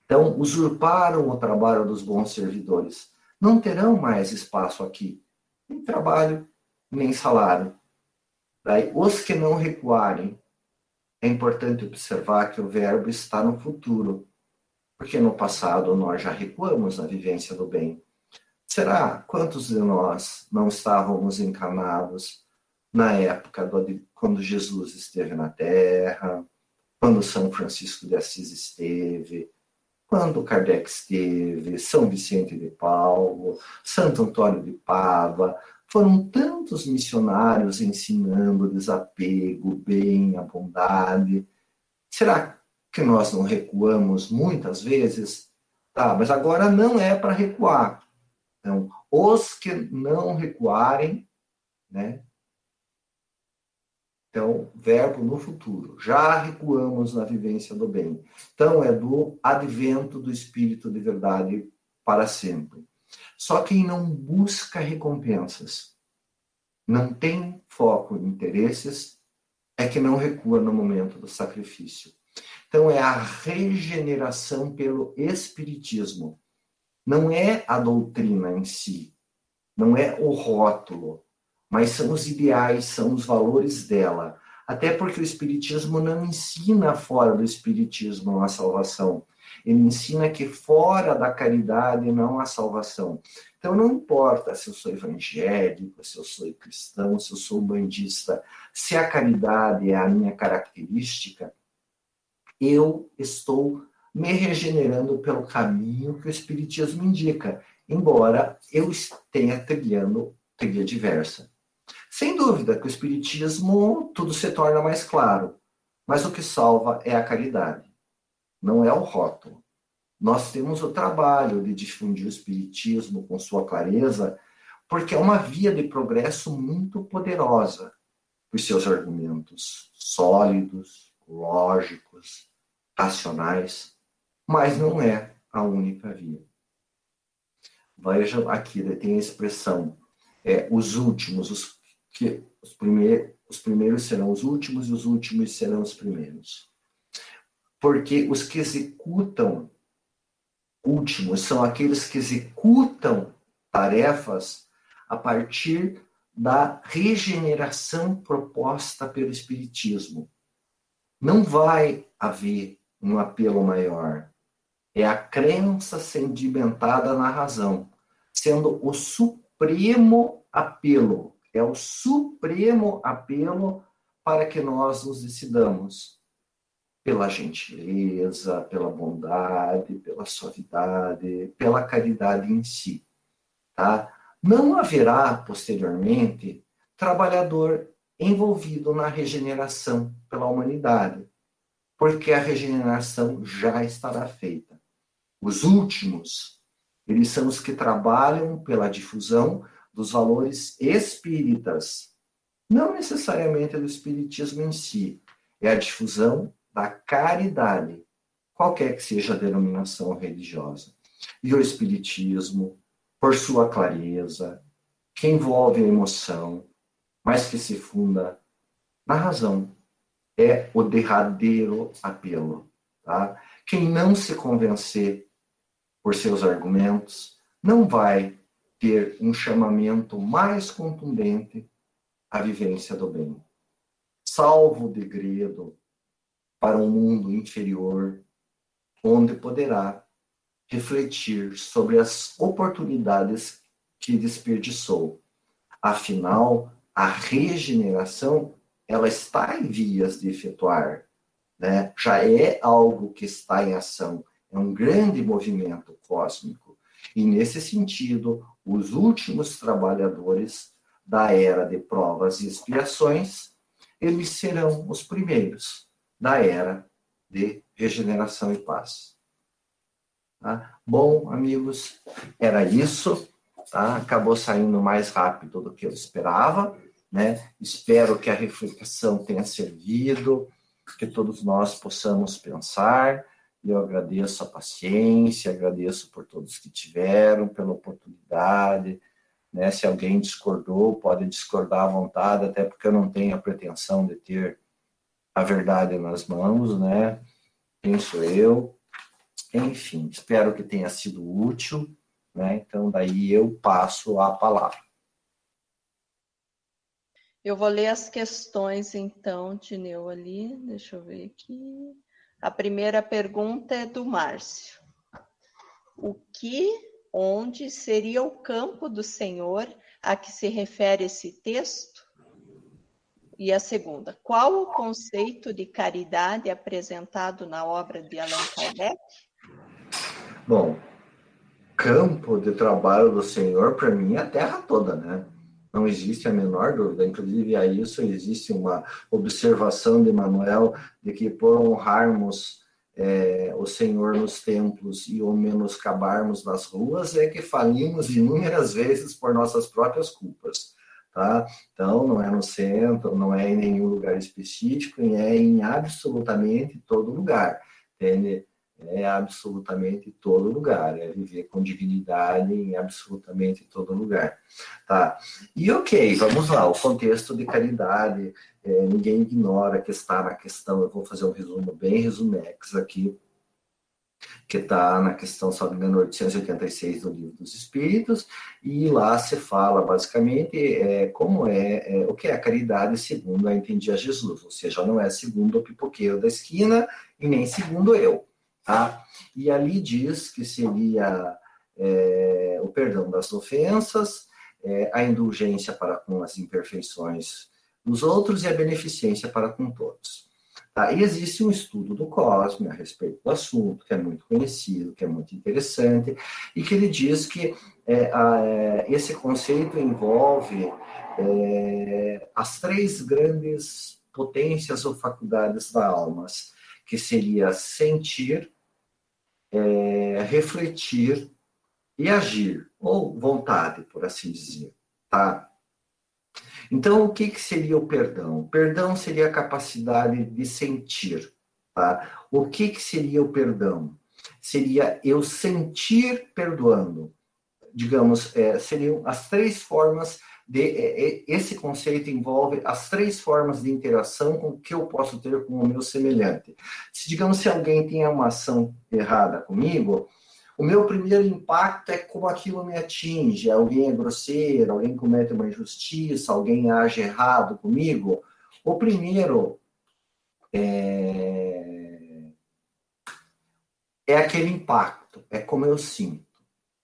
Então, usurparam o trabalho dos bons servidores. Não terão mais espaço aqui, nem trabalho, nem salário. Daí, os que não recuarem, é importante observar que o verbo está no futuro, porque no passado nós já recuamos na vivência do bem. Será? Quantos de nós não estávamos encarnados na época quando Jesus esteve na Terra, quando São Francisco de Assis esteve, quando Kardec esteve, São Vicente de Paulo, Santo Antônio de Pádua? Foram tantos missionários ensinando o desapego, o bem, a bondade. Será que nós não recuamos muitas vezes? Tá, mas agora não é para recuar. Então, os que não recuarem, né? Então, verbo no futuro. Já recuamos na vivência do bem. Então, é do advento do Espírito de verdade para sempre. Só quem não busca recompensas, não tem foco em interesses, é que não recua no momento do sacrifício. Então, é a regeneração pelo Espiritismo. Não é a doutrina em si, não é o rótulo, mas são os ideais, são os valores dela. Até porque o Espiritismo não ensina fora do Espiritismo a salvação. Ele ensina que fora da caridade não há salvação. Então não importa se eu sou evangélico, se eu sou cristão, se eu sou bandista, se a caridade é a minha característica, eu estou me regenerando pelo caminho que o Espiritismo indica, embora eu tenha trilhando trilha diversa. Sem dúvida que o Espiritismo tudo se torna mais claro, mas o que salva é a caridade. não é o rótulo. Nós temos o trabalho de difundir o espiritismo com sua clareza, porque é uma via de progresso muito poderosa, por seus argumentos sólidos, lógicos, racionais, mas não é a única via. Veja aqui, tem a expressão, os últimos, os primeiros serão os últimos e os últimos serão os primeiros. Porque os que executam últimos são aqueles que executam tarefas a partir da regeneração proposta pelo Espiritismo. Não vai haver um apelo maior. É a crença sedimentada na razão, sendo o supremo apelo. É o supremo apelo para que nós nos decidamos pela gentileza, pela bondade, pela suavidade, pela caridade em si. Tá? Não haverá, posteriormente, trabalhador envolvido na regeneração pela humanidade, porque a regeneração já estará feita. Os últimos, eles são os que trabalham pela difusão dos valores espíritas, não necessariamente do espiritismo em si, é a difusão da caridade, qualquer que seja a denominação religiosa. E o espiritismo, por sua clareza, que envolve a emoção, mas que se funda na razão, é o derradeiro apelo. Tá? Quem não se convencer por seus argumentos não vai ter um chamamento mais contundente à vivência do bem. Salvo o degredo para um mundo inferior, onde poderá refletir sobre as oportunidades que desperdiçou. Afinal, a regeneração, ela está em vias de efetuar, né? Já é algo que está em ação, é um grande movimento cósmico. E, nesse sentido, os últimos trabalhadores da era de provas e expiações, eles serão os primeiros da era de regeneração e paz. Tá? Bom, amigos, era isso. Tá? Acabou saindo mais rápido do que eu esperava, né? Espero que a reflexão tenha servido, que todos nós possamos pensar. Eu agradeço a paciência, agradeço por todos que tiveram, pela oportunidade. Né? Se alguém discordou, pode discordar à vontade, até porque eu não tenho a pretensão de ter a verdade nas mãos, né? Quem sou eu? Enfim, espero que tenha sido útil, né? Então, daí eu passo a palavra. Eu vou ler as questões, então, Tineu, ali. Deixa eu ver aqui. A primeira pergunta é do Márcio. Onde seria o campo do Senhor a que se refere esse texto? E a segunda, qual o conceito de caridade apresentado na obra de Allan Kardec? Bom, campo de trabalho do Senhor, para mim, é a terra toda, né? Não existe a menor dúvida. Inclusive, a isso existe uma observação de Manuel de que, por honrarmos o Senhor nos templos e o menoscabarmos nas ruas, é que falimos inúmeras vezes por nossas próprias culpas. Tá? Então, não é no centro, não é em nenhum lugar específico, é em absolutamente todo lugar. Entende? É absolutamente todo lugar, é viver com dignidade em absolutamente todo lugar. Tá? E ok, vamos lá, o contexto de caridade, ninguém ignora que está na questão, eu vou fazer um resumo bem resumex aqui, que está na questão, se não me engano, 886 do Livro dos Espíritos, e lá se fala basicamente o que é a caridade segundo a entendia Jesus, ou seja, não é segundo o pipoqueiro da esquina e nem segundo eu. Tá? E ali diz que seria o perdão das ofensas, a indulgência para com as imperfeições dos outros e a beneficência para com todos. Tá? E existe um estudo do Cosme a respeito do assunto, que é muito conhecido, que é muito interessante, e que ele diz que esse conceito envolve as três grandes potências ou faculdades da alma, que seria sentir, refletir e agir, ou vontade, por assim dizer, tá? Então, o que seria o perdão? O perdão seria a capacidade de sentir, tá? O que seria o perdão? Seria eu sentir perdoando. Digamos, seriam as três formas esse conceito envolve as três formas de interação que eu posso ter com o meu semelhante. Se alguém tem uma ação errada comigo, o meu primeiro impacto é como aquilo me atinge. Alguém é grosseiro, alguém comete uma injustiça, alguém age errado comigo. O primeiro é aquele impacto, é como eu sinto,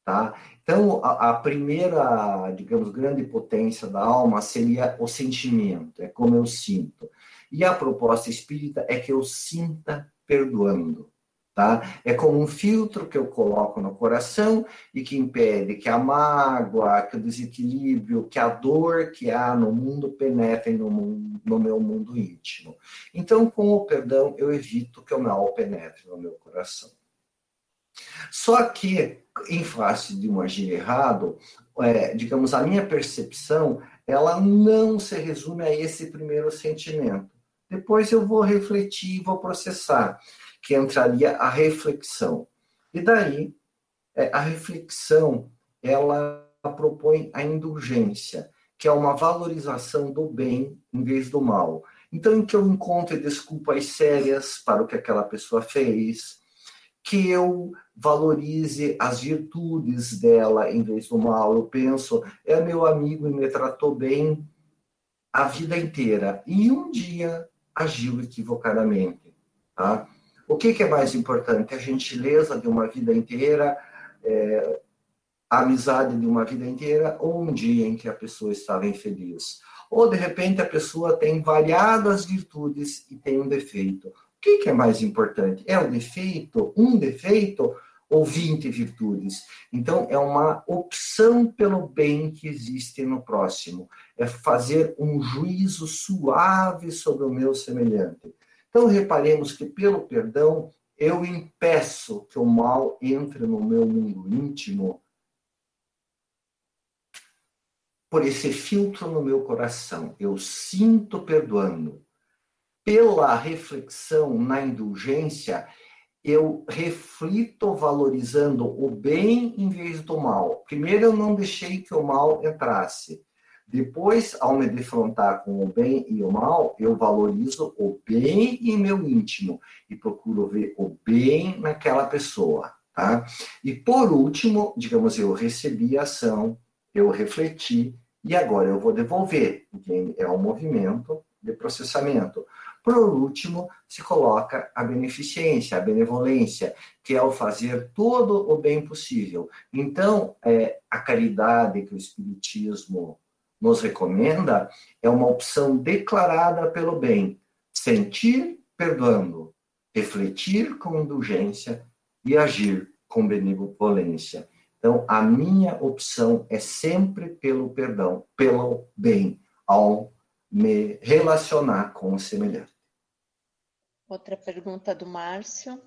tá? Então, a primeira, digamos, grande potência da alma seria o sentimento, é como eu sinto. E a proposta espírita é que eu sinta perdoando, tá? É como um filtro que eu coloco no coração e que impede que a mágoa, que o desequilíbrio, que a dor que há no mundo penetrem no meu mundo íntimo. Então, com o perdão, eu evito que o mal penetre no meu coração. Só que, em face de um agir errado, digamos, a minha percepção, ela não se resume a esse primeiro sentimento. Depois eu vou refletir, vou processar, que entraria a reflexão. E daí, a reflexão, ela propõe a indulgência, que é uma valorização do bem em vez do mal. Então, em que eu encontro desculpas sérias para o que aquela pessoa fez, que eu valorize as virtudes dela em vez do mal. Eu penso, é meu amigo e me tratou bem a vida inteira. E um dia agiu equivocadamente. Tá? O que é mais importante? A gentileza de uma vida inteira, a amizade de uma vida inteira, ou um dia em que a pessoa estava infeliz? Ou, de repente, a pessoa tem variadas virtudes e tem um defeito. O que é mais importante? É o defeito, um defeito, ou 20 virtudes? Então, é uma opção pelo bem que existe no próximo. É fazer um juízo suave sobre o meu semelhante. Então, reparemos que, pelo perdão, eu impeço que o mal entre no meu mundo íntimo por esse filtro no meu coração. Eu sinto perdoando. Pela reflexão na indulgência, eu reflito valorizando o bem em vez do mal. Primeiro, eu não deixei que o mal entrasse. Depois, ao me defrontar com o bem e o mal, eu valorizo o bem em meu íntimo e procuro ver o bem naquela pessoa. Tá? E, por último, digamos, eu recebi a ação, eu refleti, e agora eu vou devolver, porque é um movimento de processamento. Por último, se coloca a beneficência, a benevolência, que é o fazer todo o bem possível. Então, a caridade que o Espiritismo nos recomenda é uma opção declarada pelo bem. Sentir perdoando, refletir com indulgência e agir com benevolência. Então, a minha opção é sempre pelo perdão, pelo bem, ao me relacionar com o semelhante. Outra pergunta do Márcio.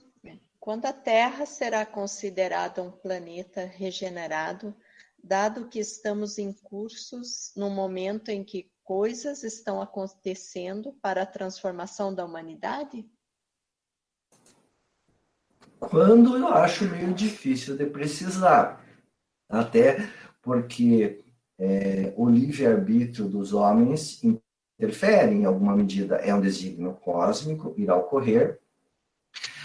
Quando a Terra será considerada um planeta regenerado, dado que estamos em cursos no momento em que coisas estão acontecendo para a transformação da humanidade? Quando eu acho meio difícil de precisar. Até porque o livre-arbítrio dos homens interfere em alguma medida, é um desígnio cósmico, irá ocorrer.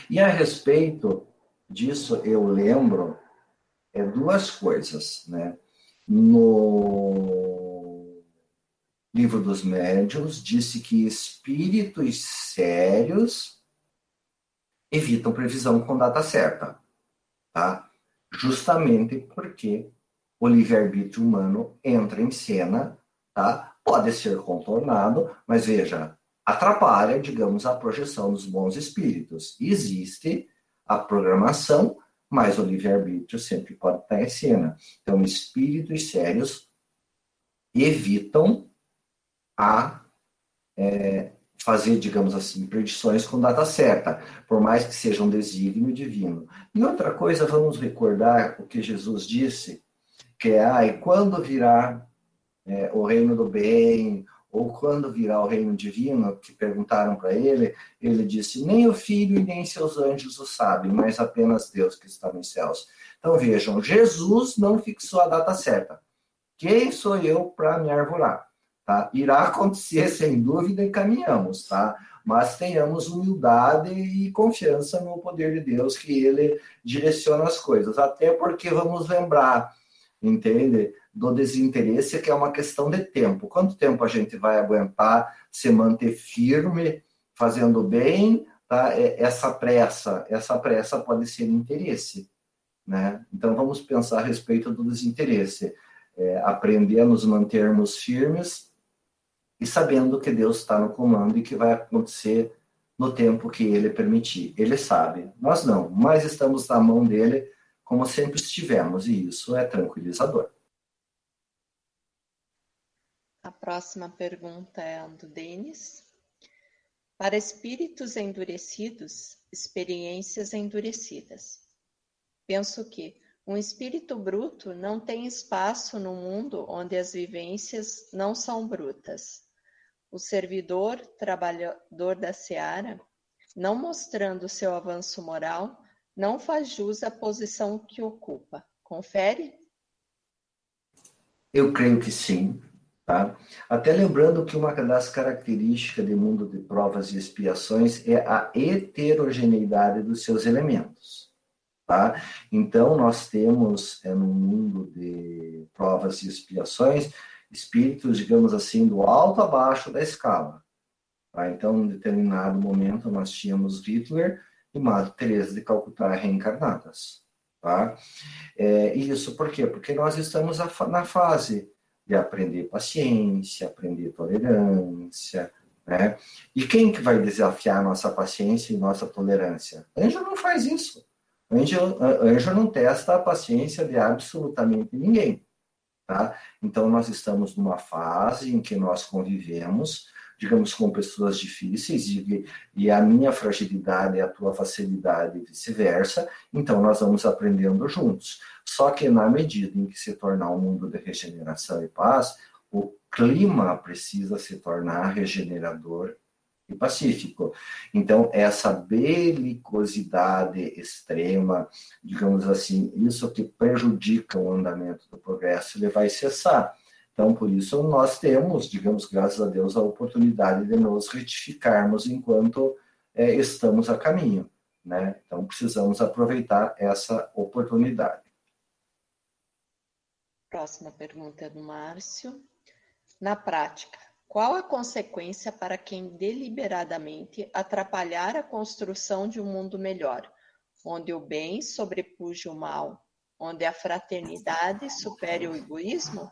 E a respeito disso, eu lembro duas coisas. Né? No Livro dos Médiuns, disse que espíritos sérios evitam previsão com data certa. Tá? Justamente porque o livre-arbítrio humano entra em cena, tá? Pode ser contornado, mas veja, atrapalha, digamos, a projeção dos bons espíritos. Existe a programação, mas o livre-arbítrio sempre pode estar em cena. Então, espíritos sérios evitam a fazer, digamos assim, predições com data certa, por mais que seja um desígnio divino. E outra coisa, vamos recordar o que Jesus disse, que é, e quando virá o reino do bem, ou quando virá o reino divino, que perguntaram para ele, ele disse, nem o Filho e nem seus anjos o sabem, mas apenas Deus que está nos céus. Então vejam, Jesus não fixou a data certa. Quem sou eu para me arvorar? Tá? Irá acontecer, sem dúvida, e caminhamos, tá? Mas tenhamos humildade e confiança no poder de Deus, que Ele direciona as coisas. Até porque vamos lembrar, entende? Do desinteresse, que é uma questão de tempo. Quanto tempo a gente vai aguentar se manter firme, fazendo bem, tá? Essa pressa pode ser interesse, né? Então vamos pensar a respeito do desinteresse. Aprender a nos mantermos firmes e sabendo que Deus está no comando e que vai acontecer no tempo que Ele permitir. Ele sabe, nós não, mas estamos na mão dEle como sempre estivemos, e isso é tranquilizador. A próxima pergunta é a do Denis. Para espíritos endurecidos, experiências endurecidas. Penso que um espírito bruto não tem espaço no mundo onde as vivências não são brutas. O servidor, trabalhador da seara, não mostrando seu avanço moral, não faz jus à posição que ocupa. Confere? Eu creio que sim. Tá? Até lembrando que uma das características do mundo de provas e expiações é a heterogeneidade dos seus elementos. Tá? Então, nós temos no mundo de provas e expiações espíritos, digamos assim, do alto a baixo da escala. Tá? Então, em determinado momento, nós tínhamos Hitler e Madre Teresa de Calcutá reencarnadas. Tá? Isso por quê? Porque nós estamos na fase de aprender paciência, aprender tolerância, né? E quem que vai desafiar nossa paciência e nossa tolerância? Anjo não faz isso. Anjo não testa a paciência de absolutamente ninguém, tá? Então, nós estamos numa fase em que nós convivemos, digamos, com pessoas difíceis, e a minha fragilidade é a tua facilidade e vice-versa, então nós vamos aprendendo juntos. Só que na medida em que se tornar um mundo de regeneração e paz, o clima precisa se tornar regenerador e pacífico. Então, essa belicosidade extrema, digamos assim, isso que prejudica o andamento do progresso, ele vai cessar. Então, por isso, nós temos, digamos, graças a Deus, a oportunidade de nos retificarmos enquanto estamos a caminho, né? Então, precisamos aproveitar essa oportunidade. Próxima pergunta é do Márcio. Na prática, qual a consequência para quem deliberadamente atrapalhar a construção de um mundo melhor, onde o bem sobrepuja o mal, onde a fraternidade supere o egoísmo?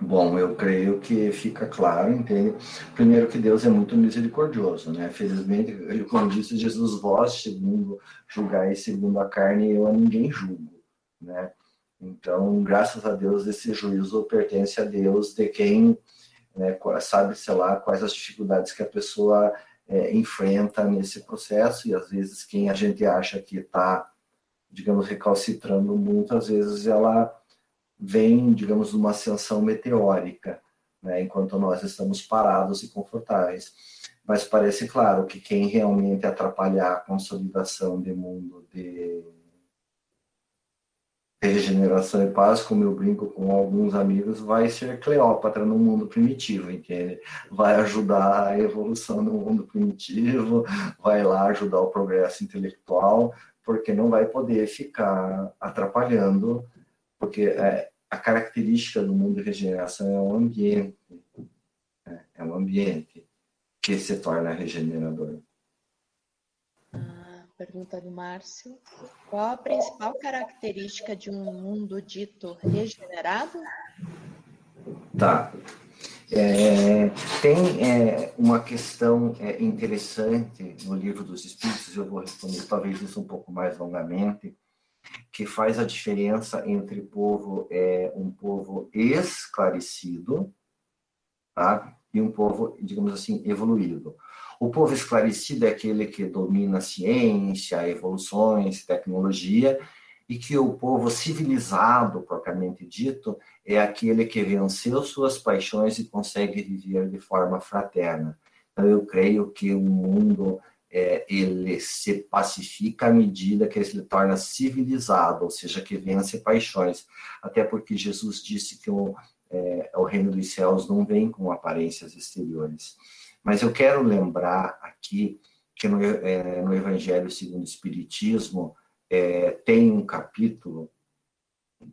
Bom, eu creio que fica claro, entende? Primeiro que Deus é muito misericordioso, né? Felizmente, como disse Jesus, vós, segundo julgai segundo a carne, eu a ninguém julgo, né? Então, graças a Deus, esse juízo pertence a Deus, de quem, né, sabe, sei lá, quais as dificuldades que a pessoa enfrenta nesse processo, e às vezes quem a gente acha que está, digamos, recalcitrando muito, às vezes ela vem, digamos, numa ascensão meteórica, né, enquanto nós estamos parados e confortáveis. Mas parece claro que quem realmente atrapalhar a consolidação de mundo de regeneração e paz, como eu brinco com alguns amigos, vai ser Cleópatra no mundo primitivo, entende? Vai ajudar a evolução no mundo primitivo, vai lá ajudar o progresso intelectual, porque não vai poder ficar atrapalhando, porque a característica do mundo de regeneração é um ambiente, né? É um ambiente que se torna regenerador. Pergunta do Márcio. Qual a principal característica de um mundo dito regenerado? Tá. Tem uma questão interessante no Livro dos Espíritos, eu vou responder talvez isso um pouco mais longamente, que faz a diferença entre um povo esclarecido, tá? e um povo, digamos assim, evoluído. O povo esclarecido é aquele que domina a ciência, evoluções, tecnologia, e que o povo civilizado, propriamente dito, é aquele que venceu suas paixões e consegue viver de forma fraterna. Então, eu creio que o mundo ele se pacifica à medida que ele se torna civilizado, ou seja, que vence paixões. Até porque Jesus disse que o reino dos céus não vem com aparências exteriores. Mas eu quero lembrar aqui que no Evangelho segundo o Espiritismo tem um capítulo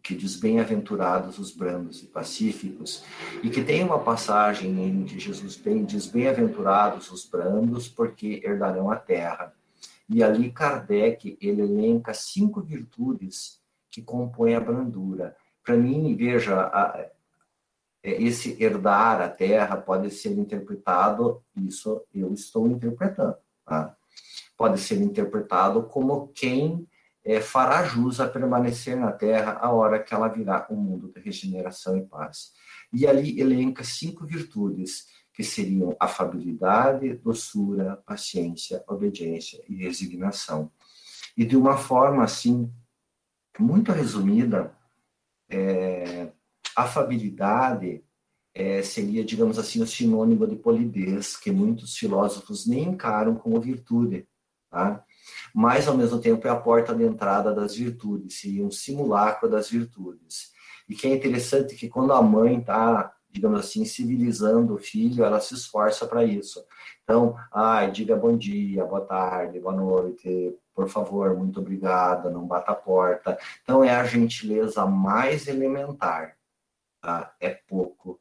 que diz bem-aventurados os brandos e pacíficos, e que tem uma passagem em que Jesus diz bem-aventurados os brandos, porque herdarão a terra. E ali Kardec, ele elenca 5 virtudes que compõem a brandura. Para mim, veja, esse herdar a terra pode ser interpretado, isso eu estou interpretando, tá? Pode ser interpretado como quem fará jus a permanecer na terra a hora que ela virá um mundo de regeneração e paz. E ali elenca 5 virtudes, que seriam afabilidade, doçura, paciência, obediência e resignação. E de uma forma, assim, muito resumida, afabilidade seria, digamos assim, o sinônimo de polidez, que muitos filósofos nem encaram como virtude, tá? Mas, ao mesmo tempo, é a porta de entrada das virtudes, seria um simulacro das virtudes. E que é interessante que quando a mãe está, digamos assim, civilizando o filho, ela se esforça para isso. Então, diga bom dia, boa tarde, boa noite, por favor, muito obrigada, não bata a porta. Então, é a gentileza mais elementar, tá? É pouco,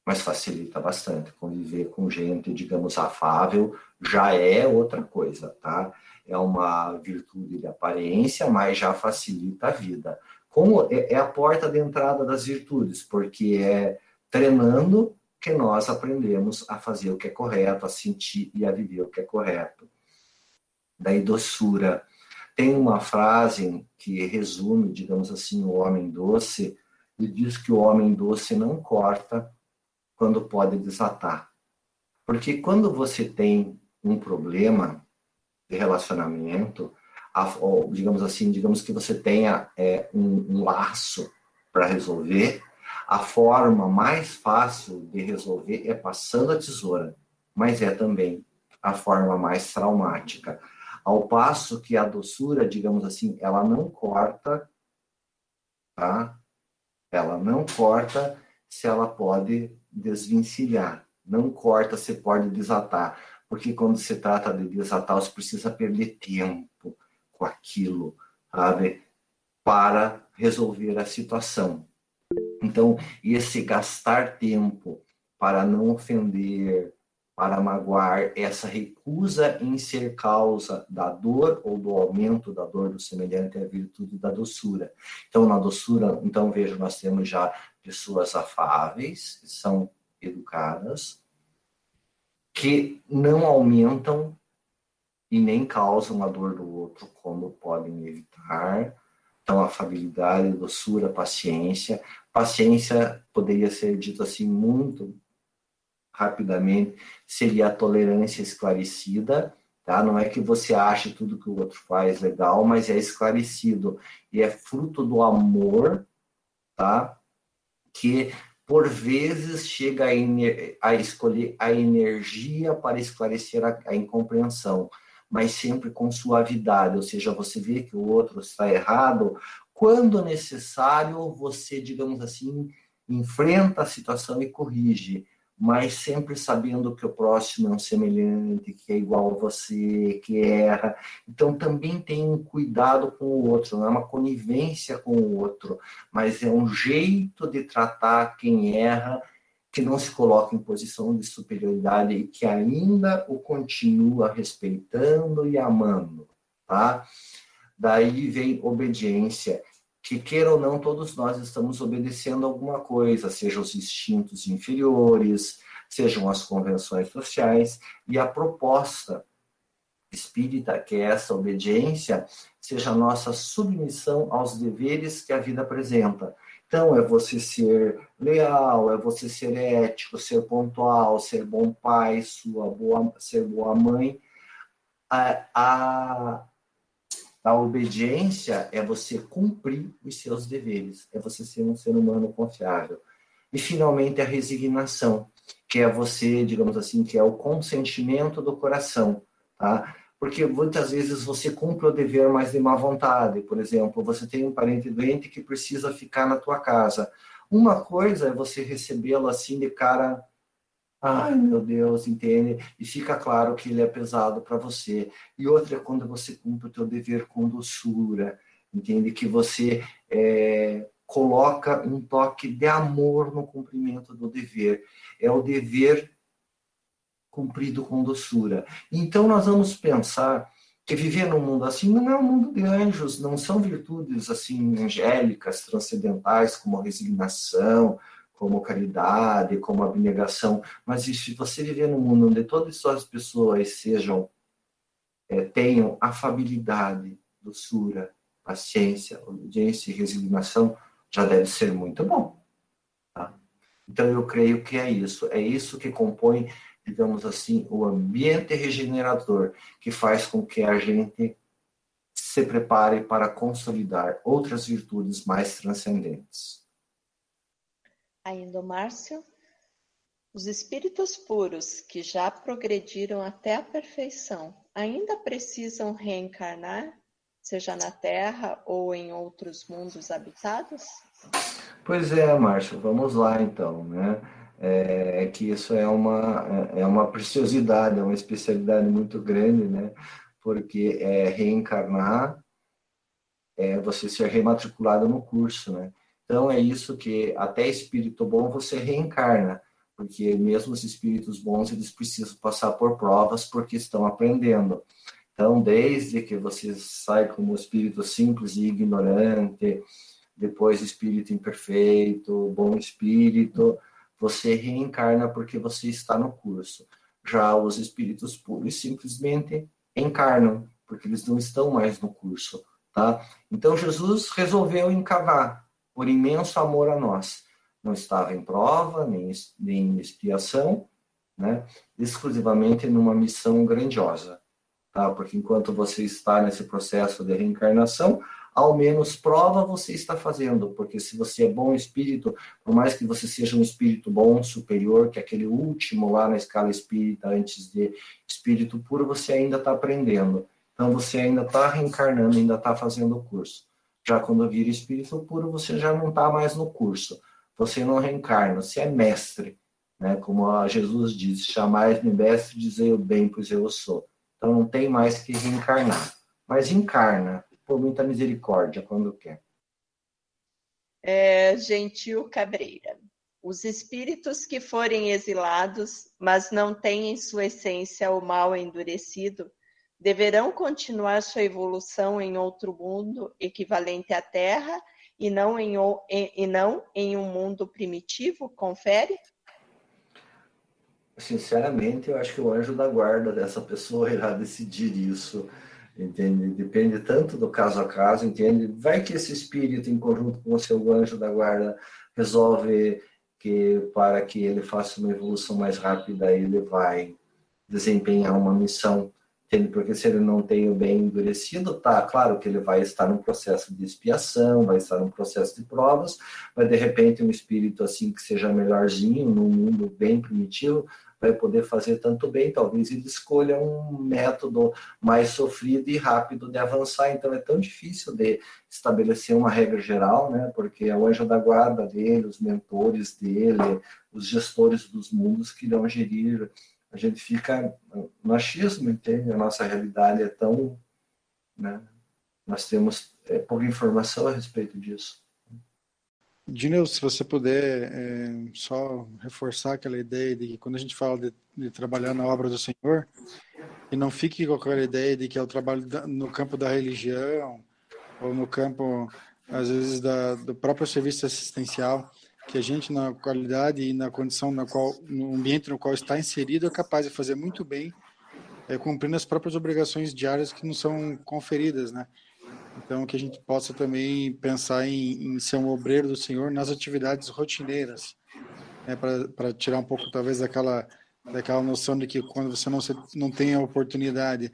mas facilita bastante. Conviver com gente, digamos, afável, já é outra coisa, tá? É uma virtude de aparência, mas já facilita a vida. Como é a porta de entrada das virtudes, porque é treinando que nós aprendemos a fazer o que é correto, a sentir e a viver o que é correto. Daí, doçura. Tem uma frase que resume, digamos assim, o homem doce, e diz que o homem doce não corta quando pode desatar. Porque quando você tem um problema de relacionamento, digamos assim, digamos que você tenha um laço para resolver, a forma mais fácil de resolver é passando a tesoura, mas é também a forma mais traumática. Ao passo que a doçura, digamos assim, ela não corta, tá? Ela não corta se ela pode desvencilhar. Não corta se pode desatar. Porque quando se trata de desatar, você precisa perder tempo com aquilo, sabe? Para resolver a situação. Então, esse gastar tempo para não ofender, para magoar, essa recusa em ser causa da dor ou do aumento da dor do semelhante é a virtude da doçura. Então, na doçura, veja, nós temos já pessoas afáveis, que são educadas, que não aumentam e nem causam a dor do outro, como podem evitar. Então, afabilidade, doçura, paciência. Paciência poderia ser dito assim muito rapidamente, seria a tolerância esclarecida, tá? Não é que você ache tudo que o outro faz legal, mas é esclarecido e é fruto do amor, tá? Que por vezes chega a escolher a energia para esclarecer a incompreensão, mas sempre com suavidade, ou seja, você vê que o outro está errado, quando necessário, você, digamos assim, enfrenta a situação e corrige, mas sempre sabendo que o próximo é um semelhante, que é igual a você, que erra. Então, também tem um cuidado com o outro, não é uma conivência com o outro, mas é um jeito de tratar quem erra, que não se coloca em posição de superioridade e que ainda o continua respeitando e amando, tá? Daí vem obediência, que queira ou não, todos nós estamos obedecendo alguma coisa, sejam os instintos inferiores, sejam as convenções sociais, e a proposta espírita, que é essa obediência, seja a nossa submissão aos deveres que a vida apresenta. Então, é você ser leal, é você ser ético, ser pontual, ser bom pai, ser boa mãe. A obediência é você cumprir os seus deveres, é você ser um ser humano confiável. E, finalmente, a resignação, que é você, digamos assim, que é o consentimento do coração, tá? Porque muitas vezes você cumpre o dever, mas de má vontade. Por exemplo, você tem um parente doente que precisa ficar na tua casa. Uma coisa é você recebê-lo assim de cara, ai meu Deus, entende? E fica claro que ele é pesado para você. E outra é quando você cumpre o teu dever com doçura, entende? Que você coloca um toque de amor no cumprimento do dever. É o dever cumprido com doçura. Então nós vamos pensar que viver num mundo assim não é um mundo de anjos, não são virtudes assim angélicas, transcendentais, como a resignação, como caridade, como abnegação, mas se você viver num mundo onde todas as pessoas tenham afabilidade, doçura, paciência, obediência e resignação, já deve ser muito bom. Tá? Então eu creio que é isso que compõe, digamos assim, o ambiente regenerador, que faz com que a gente se prepare para consolidar outras virtudes mais transcendentes. Ainda o Márcio, os espíritos puros que já progrediram até a perfeição ainda precisam reencarnar, seja na Terra ou em outros mundos habitados? Pois é, Márcio, vamos lá então, né? Que isso é uma preciosidade, é uma especialidade muito grande, né? Porque reencarnar é você ser rematriculado no curso, né? Então é isso que até espírito bom você reencarna, porque mesmo os espíritos bons eles precisam passar por provas porque estão aprendendo. Então, desde que você sai como espírito simples e ignorante, depois espírito imperfeito, bom espírito, você reencarna porque você está no curso. Já os espíritos puros simplesmente encarnam, porque eles não estão mais no curso, tá? Então Jesus resolveu encarnar por imenso amor a nós. Não estava em prova, nem em expiação, né? Exclusivamente numa missão grandiosa, tá? Porque enquanto você está nesse processo de reencarnação, ao menos prova você está fazendo, porque se você é bom espírito, por mais que você seja um espírito bom, superior, que é aquele último lá na escala espírita, antes de espírito puro, você ainda está aprendendo. Então você ainda está reencarnando, ainda está fazendo o curso. Já quando vira espírito puro, você já não está mais no curso. Você não reencarna, você é mestre, né? Como Jesus diz, chamais-me mestre, dizei o bem, pois eu sou. Então não tem mais que reencarnar. Mas encarna, por muita misericórdia, quando quer. Gentil Cabreira. Os espíritos que forem exilados, mas não têm em sua essência o mal endurecido, deverão continuar sua evolução em outro mundo equivalente à Terra e não em um mundo primitivo? Confere? Sinceramente, eu acho que o anjo da guarda dessa pessoa irá decidir isso, entende? Depende tanto do caso a caso, entende? Vai que esse espírito, em conjunto com o seu anjo da guarda, resolve que para que ele faça uma evolução mais rápida, ele vai desempenhar uma missão, entende? Porque se ele não tem o bem endurecido, tá, claro que ele vai estar num processo de expiação, vai estar num processo de provas, mas de repente um espírito assim que seja melhorzinho, num mundo bem primitivo, vai poder fazer tanto bem, talvez ele escolha um método mais sofrido e rápido de avançar, então é tão difícil de estabelecer uma regra geral, né, porque é o anjo da guarda dele, os mentores dele, os gestores dos mundos que irão gerir. A gente fica no achismo, entende? A nossa realidade é tão, né, nós temos pouca informação a respeito disso. Dineu, se você puder só reforçar aquela ideia de que quando a gente fala de trabalhar na obra do Senhor, e não fique com aquela ideia de que é o trabalho no campo da religião, ou no campo, às vezes, do próprio serviço assistencial, que a gente, na qualidade e na condição no ambiente no qual está inserido, é capaz de fazer muito bem cumprindo as próprias obrigações diárias que nos são conferidas, né? Então, que a gente possa também pensar em ser um obreiro do Senhor nas atividades rotineiras, né? Para tirar um pouco, talvez, daquela noção de que quando você não tem a oportunidade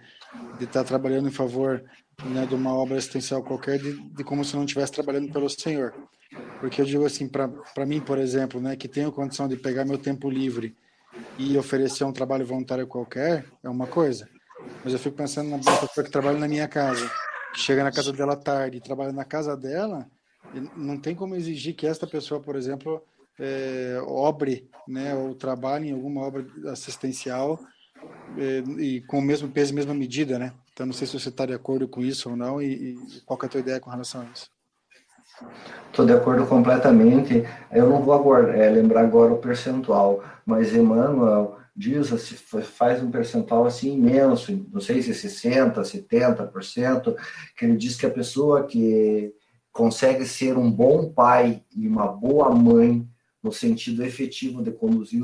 de estar trabalhando em favor, né, de uma obra assistencial qualquer, de como se não estivesse trabalhando pelo Senhor. Porque eu digo assim, para mim, por exemplo, né, que tenho condição de pegar meu tempo livre e oferecer um trabalho voluntário qualquer, é uma coisa. Mas eu fico pensando na pessoa que trabalha na minha casa, que chega na casa dela tarde e trabalha na casa dela, e não tem como exigir que esta pessoa, por exemplo, obre, né, ou trabalhe em alguma obra assistencial e com o mesmo peso e mesma medida, né? Então, não sei se você está de acordo com isso ou não e qual que é a tua ideia com relação a isso. Estou de acordo completamente. Eu não vou lembrar agora o percentual, mas Emmanuel diz, faz um percentual assim imenso, não sei se 60%, 70%, que ele diz que a pessoa que consegue ser um bom pai e uma boa mãe, no sentido efetivo de conduzir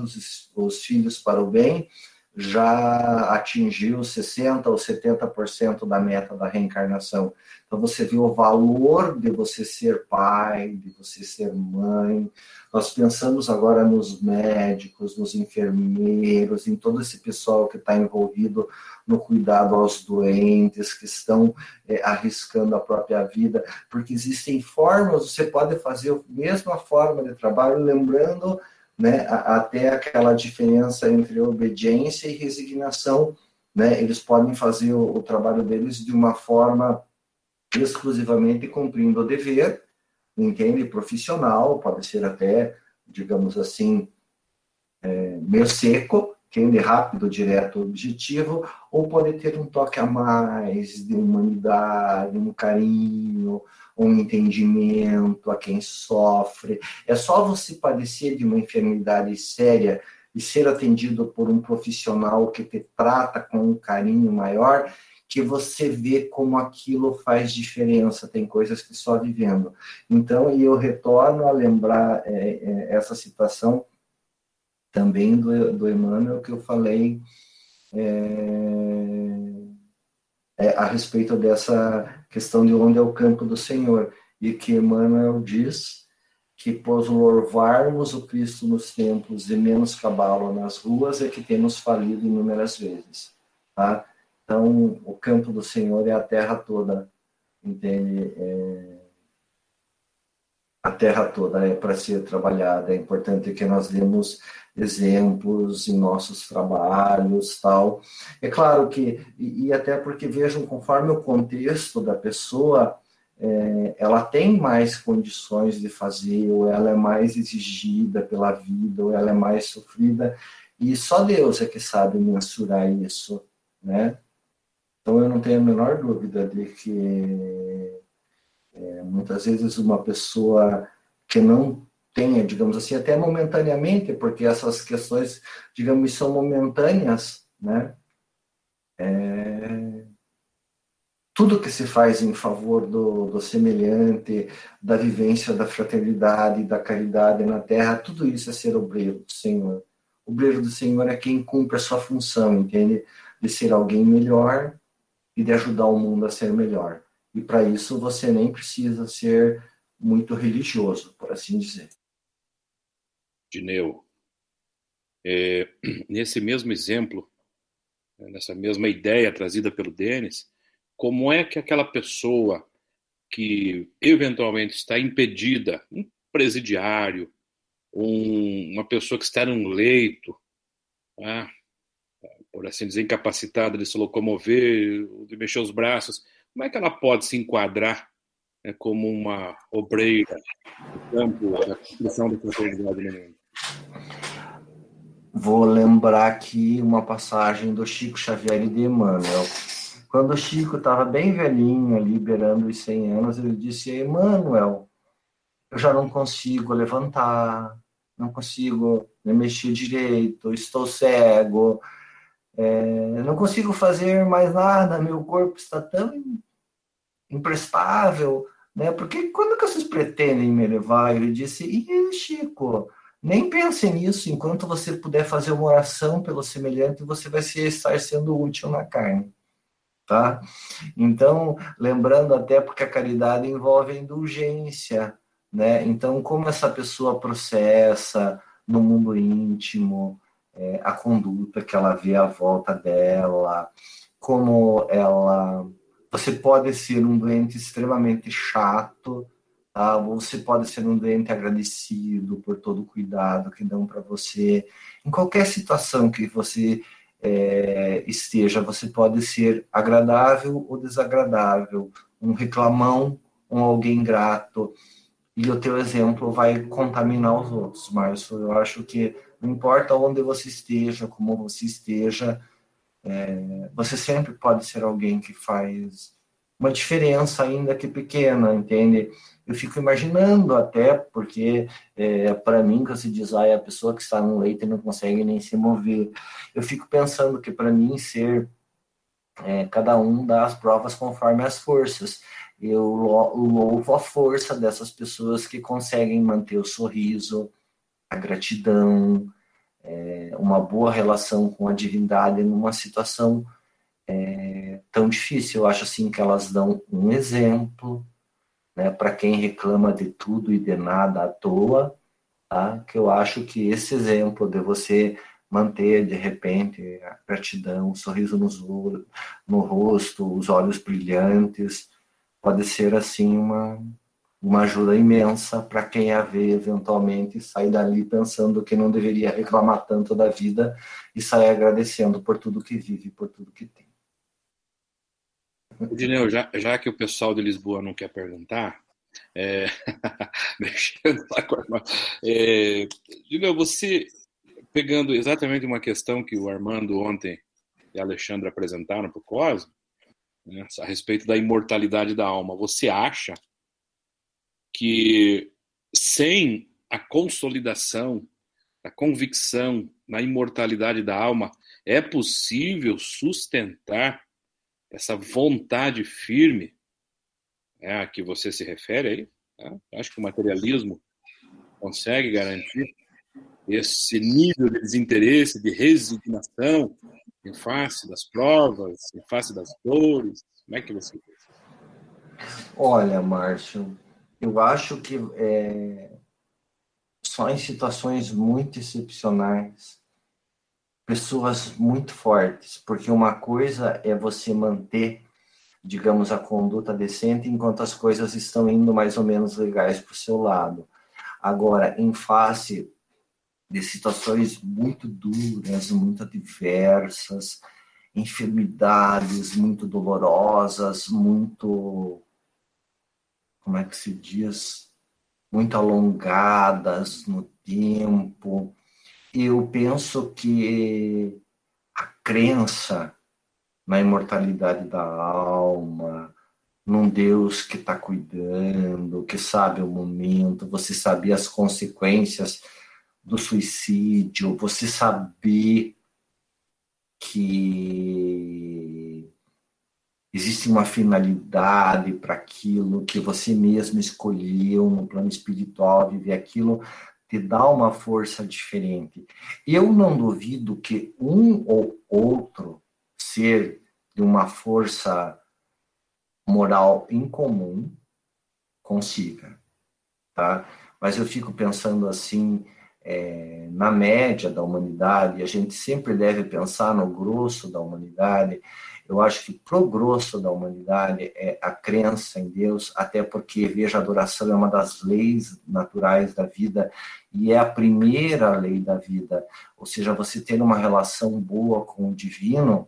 os filhos para o bem, já atingiu 60% ou 70% da meta da reencarnação. Então você vê o valor de você ser pai, de você ser mãe. Nós pensamos agora nos médicos, nos enfermeiros, em todo esse pessoal que está envolvido no cuidado aos doentes, que estão arriscando a própria vida, porque existem formas, você pode fazer a mesma forma de trabalho, lembrando, né, até aquela diferença entre obediência e resignação, né? Eles podem fazer o trabalho deles de uma forma exclusivamente cumprindo o dever, entende? Profissional, pode ser até, digamos assim, meio seco, entende? Rápido, direto, objetivo, ou pode ter um toque a mais de humanidade, um carinho, um entendimento a quem sofre. É só você padecer de uma enfermidade séria e ser atendido por um profissional que te trata com um carinho maior, que você vê como aquilo faz diferença. Tem coisas que só vivendo. Então, e eu retorno a lembrar essa situação também do Emmanuel, que eu falei a respeito dessa questão de onde é o campo do Senhor, e que Emmanuel diz que, por louvarmos o Cristo nos templos e menos cabalo nas ruas, é que temos falido inúmeras vezes, tá? Então, o campo do Senhor é a terra toda, entende? A terra toda é para ser trabalhada. É importante que nós demos exemplos em nossos trabalhos, tal. É claro que, e até porque, vejam, conforme o contexto da pessoa, ela tem mais condições de fazer, ou ela é mais exigida pela vida, ou ela é mais sofrida, e só Deus é que sabe mensurar isso, né? Então, eu não tenho a menor dúvida de que muitas vezes uma pessoa que não tenha, digamos assim, até momentaneamente, porque essas questões, digamos, são momentâneas, né? Tudo que se faz em favor do semelhante, da vivência da fraternidade, da caridade na Terra, tudo isso é ser obreiro do Senhor. O obreiro do Senhor é quem cumpre a sua função, entende? De ser alguém melhor e de ajudar o mundo a ser melhor. E para isso você nem precisa ser muito religioso, por assim dizer. Dineu, nesse mesmo exemplo, nessa mesma ideia trazida pelo Denis, como é que aquela pessoa que eventualmente está impedida, um presidiário, uma pessoa que está num leito, né, por assim dizer, incapacitada de se locomover, de mexer os braços, como é que ela pode se enquadrar, né, como uma obreira no campo da construção da fraternidade no mundo? Vou lembrar aqui uma passagem do Chico Xavier e de Emmanuel. Quando o Chico estava bem velhinho, ali, beirando os 100 anos, ele disse: Emmanuel, eu já não consigo levantar, não consigo me mexer direito, estou cego, não consigo fazer mais nada, meu corpo está tão imprestável, né? Porque quando que vocês pretendem me levar? Ele disse: Chico, Nem pense nisso. Enquanto você puder fazer uma oração pelo semelhante, você vai estar sendo útil na carne. Tá? Então, lembrando até porque a caridade envolve a indulgência, né? Então, como essa pessoa processa no mundo íntimo a conduta que ela vê à volta dela, como ela... Você pode ser um doente extremamente chato, tá? Você pode ser um doente agradecido por todo o cuidado que dão para você. Em qualquer situação que você esteja, você pode ser agradável ou desagradável, um reclamão, um alguém grato, e o teu exemplo vai contaminar os outros, Márcio. Eu acho que não importa onde você esteja, como você esteja, você sempre pode ser alguém que faz uma diferença, ainda que pequena, entende? Eu fico imaginando até, porque para mim, que se diz, a pessoa que está no leito e não consegue nem se mover. Eu fico pensando que para mim cada um dá as provas conforme as forças. Eu louvo a força dessas pessoas que conseguem manter o sorriso, a gratidão, uma boa relação com a divindade numa situação tão difícil. Eu acho assim que elas dão um exemplo, né, para quem reclama de tudo e de nada à toa, tá? Que eu acho que esse exemplo de você manter de repente a gratidão, o sorriso no rosto, os olhos brilhantes, pode ser assim uma ajuda imensa para quem a vê eventualmente sair dali pensando que não deveria reclamar tanto da vida e sair agradecendo por tudo que vive, por tudo que tem. Dineu, já que o pessoal de Lisboa não quer perguntar, é... deixando lá com a irmã. Dineu, você, pegando exatamente uma questão que o Armando ontem e a Alexandra apresentaram para o Cosme, né, a respeito da imortalidade da alma, você acha que sem a consolidação, a convicção na imortalidade da alma, é possível sustentar essa vontade firme a que você se refere aí? Acho que o materialismo consegue garantir esse nível de desinteresse, de resignação em face das provas, em face das dores. Como é que você vê? Olha, Márcio, eu acho que só em situações muito excepcionais, pessoas muito fortes, porque uma coisa é você manter, digamos, a conduta decente enquanto as coisas estão indo mais ou menos legais para o seu lado. Agora, em face de situações muito duras, muito adversas, enfermidades muito dolorosas, muito, como é que se diz, muito alongadas no tempo, eu penso que a crença na imortalidade da alma, num Deus que está cuidando, que sabe o momento, você saber as consequências do suicídio, você saber que existe uma finalidade para aquilo, que você mesmo escolheu no plano espiritual, viver aquilo, te dá uma força diferente. Eu não duvido que um ou outro ser de uma força moral incomum consiga, tá? Mas eu fico pensando assim, na média da humanidade, a gente sempre deve pensar no grosso da humanidade. Eu acho que pro grosso da humanidade é a crença em Deus, até porque, veja, a adoração é uma das leis naturais da vida e é a primeira lei da vida. Ou seja, você ter uma relação boa com o divino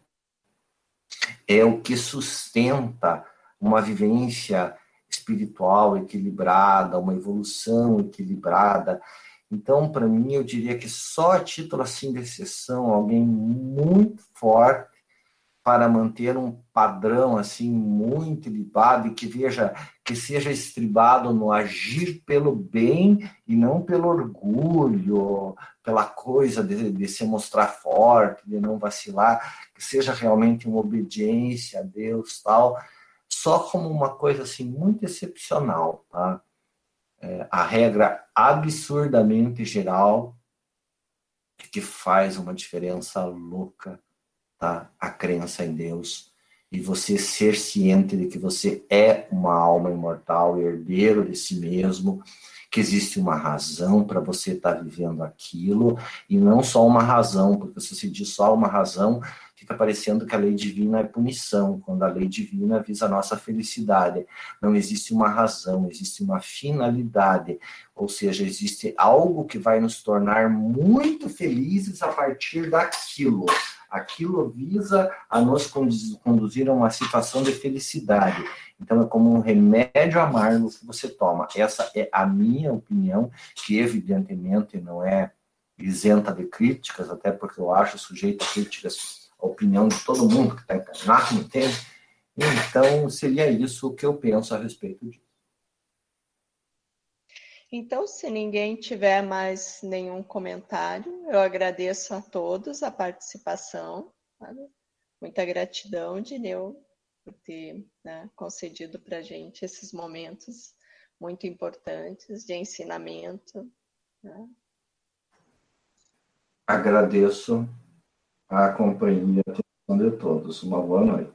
é o que sustenta uma vivência espiritual equilibrada, uma evolução equilibrada. Então, para mim, eu diria que só a título assim de exceção, alguém muito forte para manter um padrão assim muito ilibado e que veja que seja estribado no agir pelo bem e não pelo orgulho, pela coisa de se mostrar forte, de não vacilar, que seja realmente uma obediência a Deus, tal, só como uma coisa assim muito excepcional, tá? a regra absurdamente geral que faz uma diferença louca, tá? A crença em Deus. E você ser ciente de que você é uma alma imortal, herdeiro de si mesmo, que existe uma razão para você estar vivendo aquilo, e não só uma razão, porque se você diz só uma razão, fica parecendo que a lei divina é punição, quando a lei divina visa a nossa felicidade. Não existe uma razão, existe uma finalidade, ou seja, existe algo que vai nos tornar muito felizes a partir daquilo. Aquilo visa a nos conduzir a uma situação de felicidade. Então, é como um remédio amargo que você toma. Essa é a minha opinião, que evidentemente não é isenta de críticas, até porque eu acho sujeito a críticas a opinião de todo mundo que está encarnado, entende? Então, seria isso o que eu penso a respeito disso. Então, se ninguém tiver mais nenhum comentário, eu agradeço a todos a participação. Sabe? Muita gratidão, Dineu, por ter, né, concedido para a gente esses momentos muito importantes de ensinamento. Né? Agradeço a companhia de todos. Uma boa noite.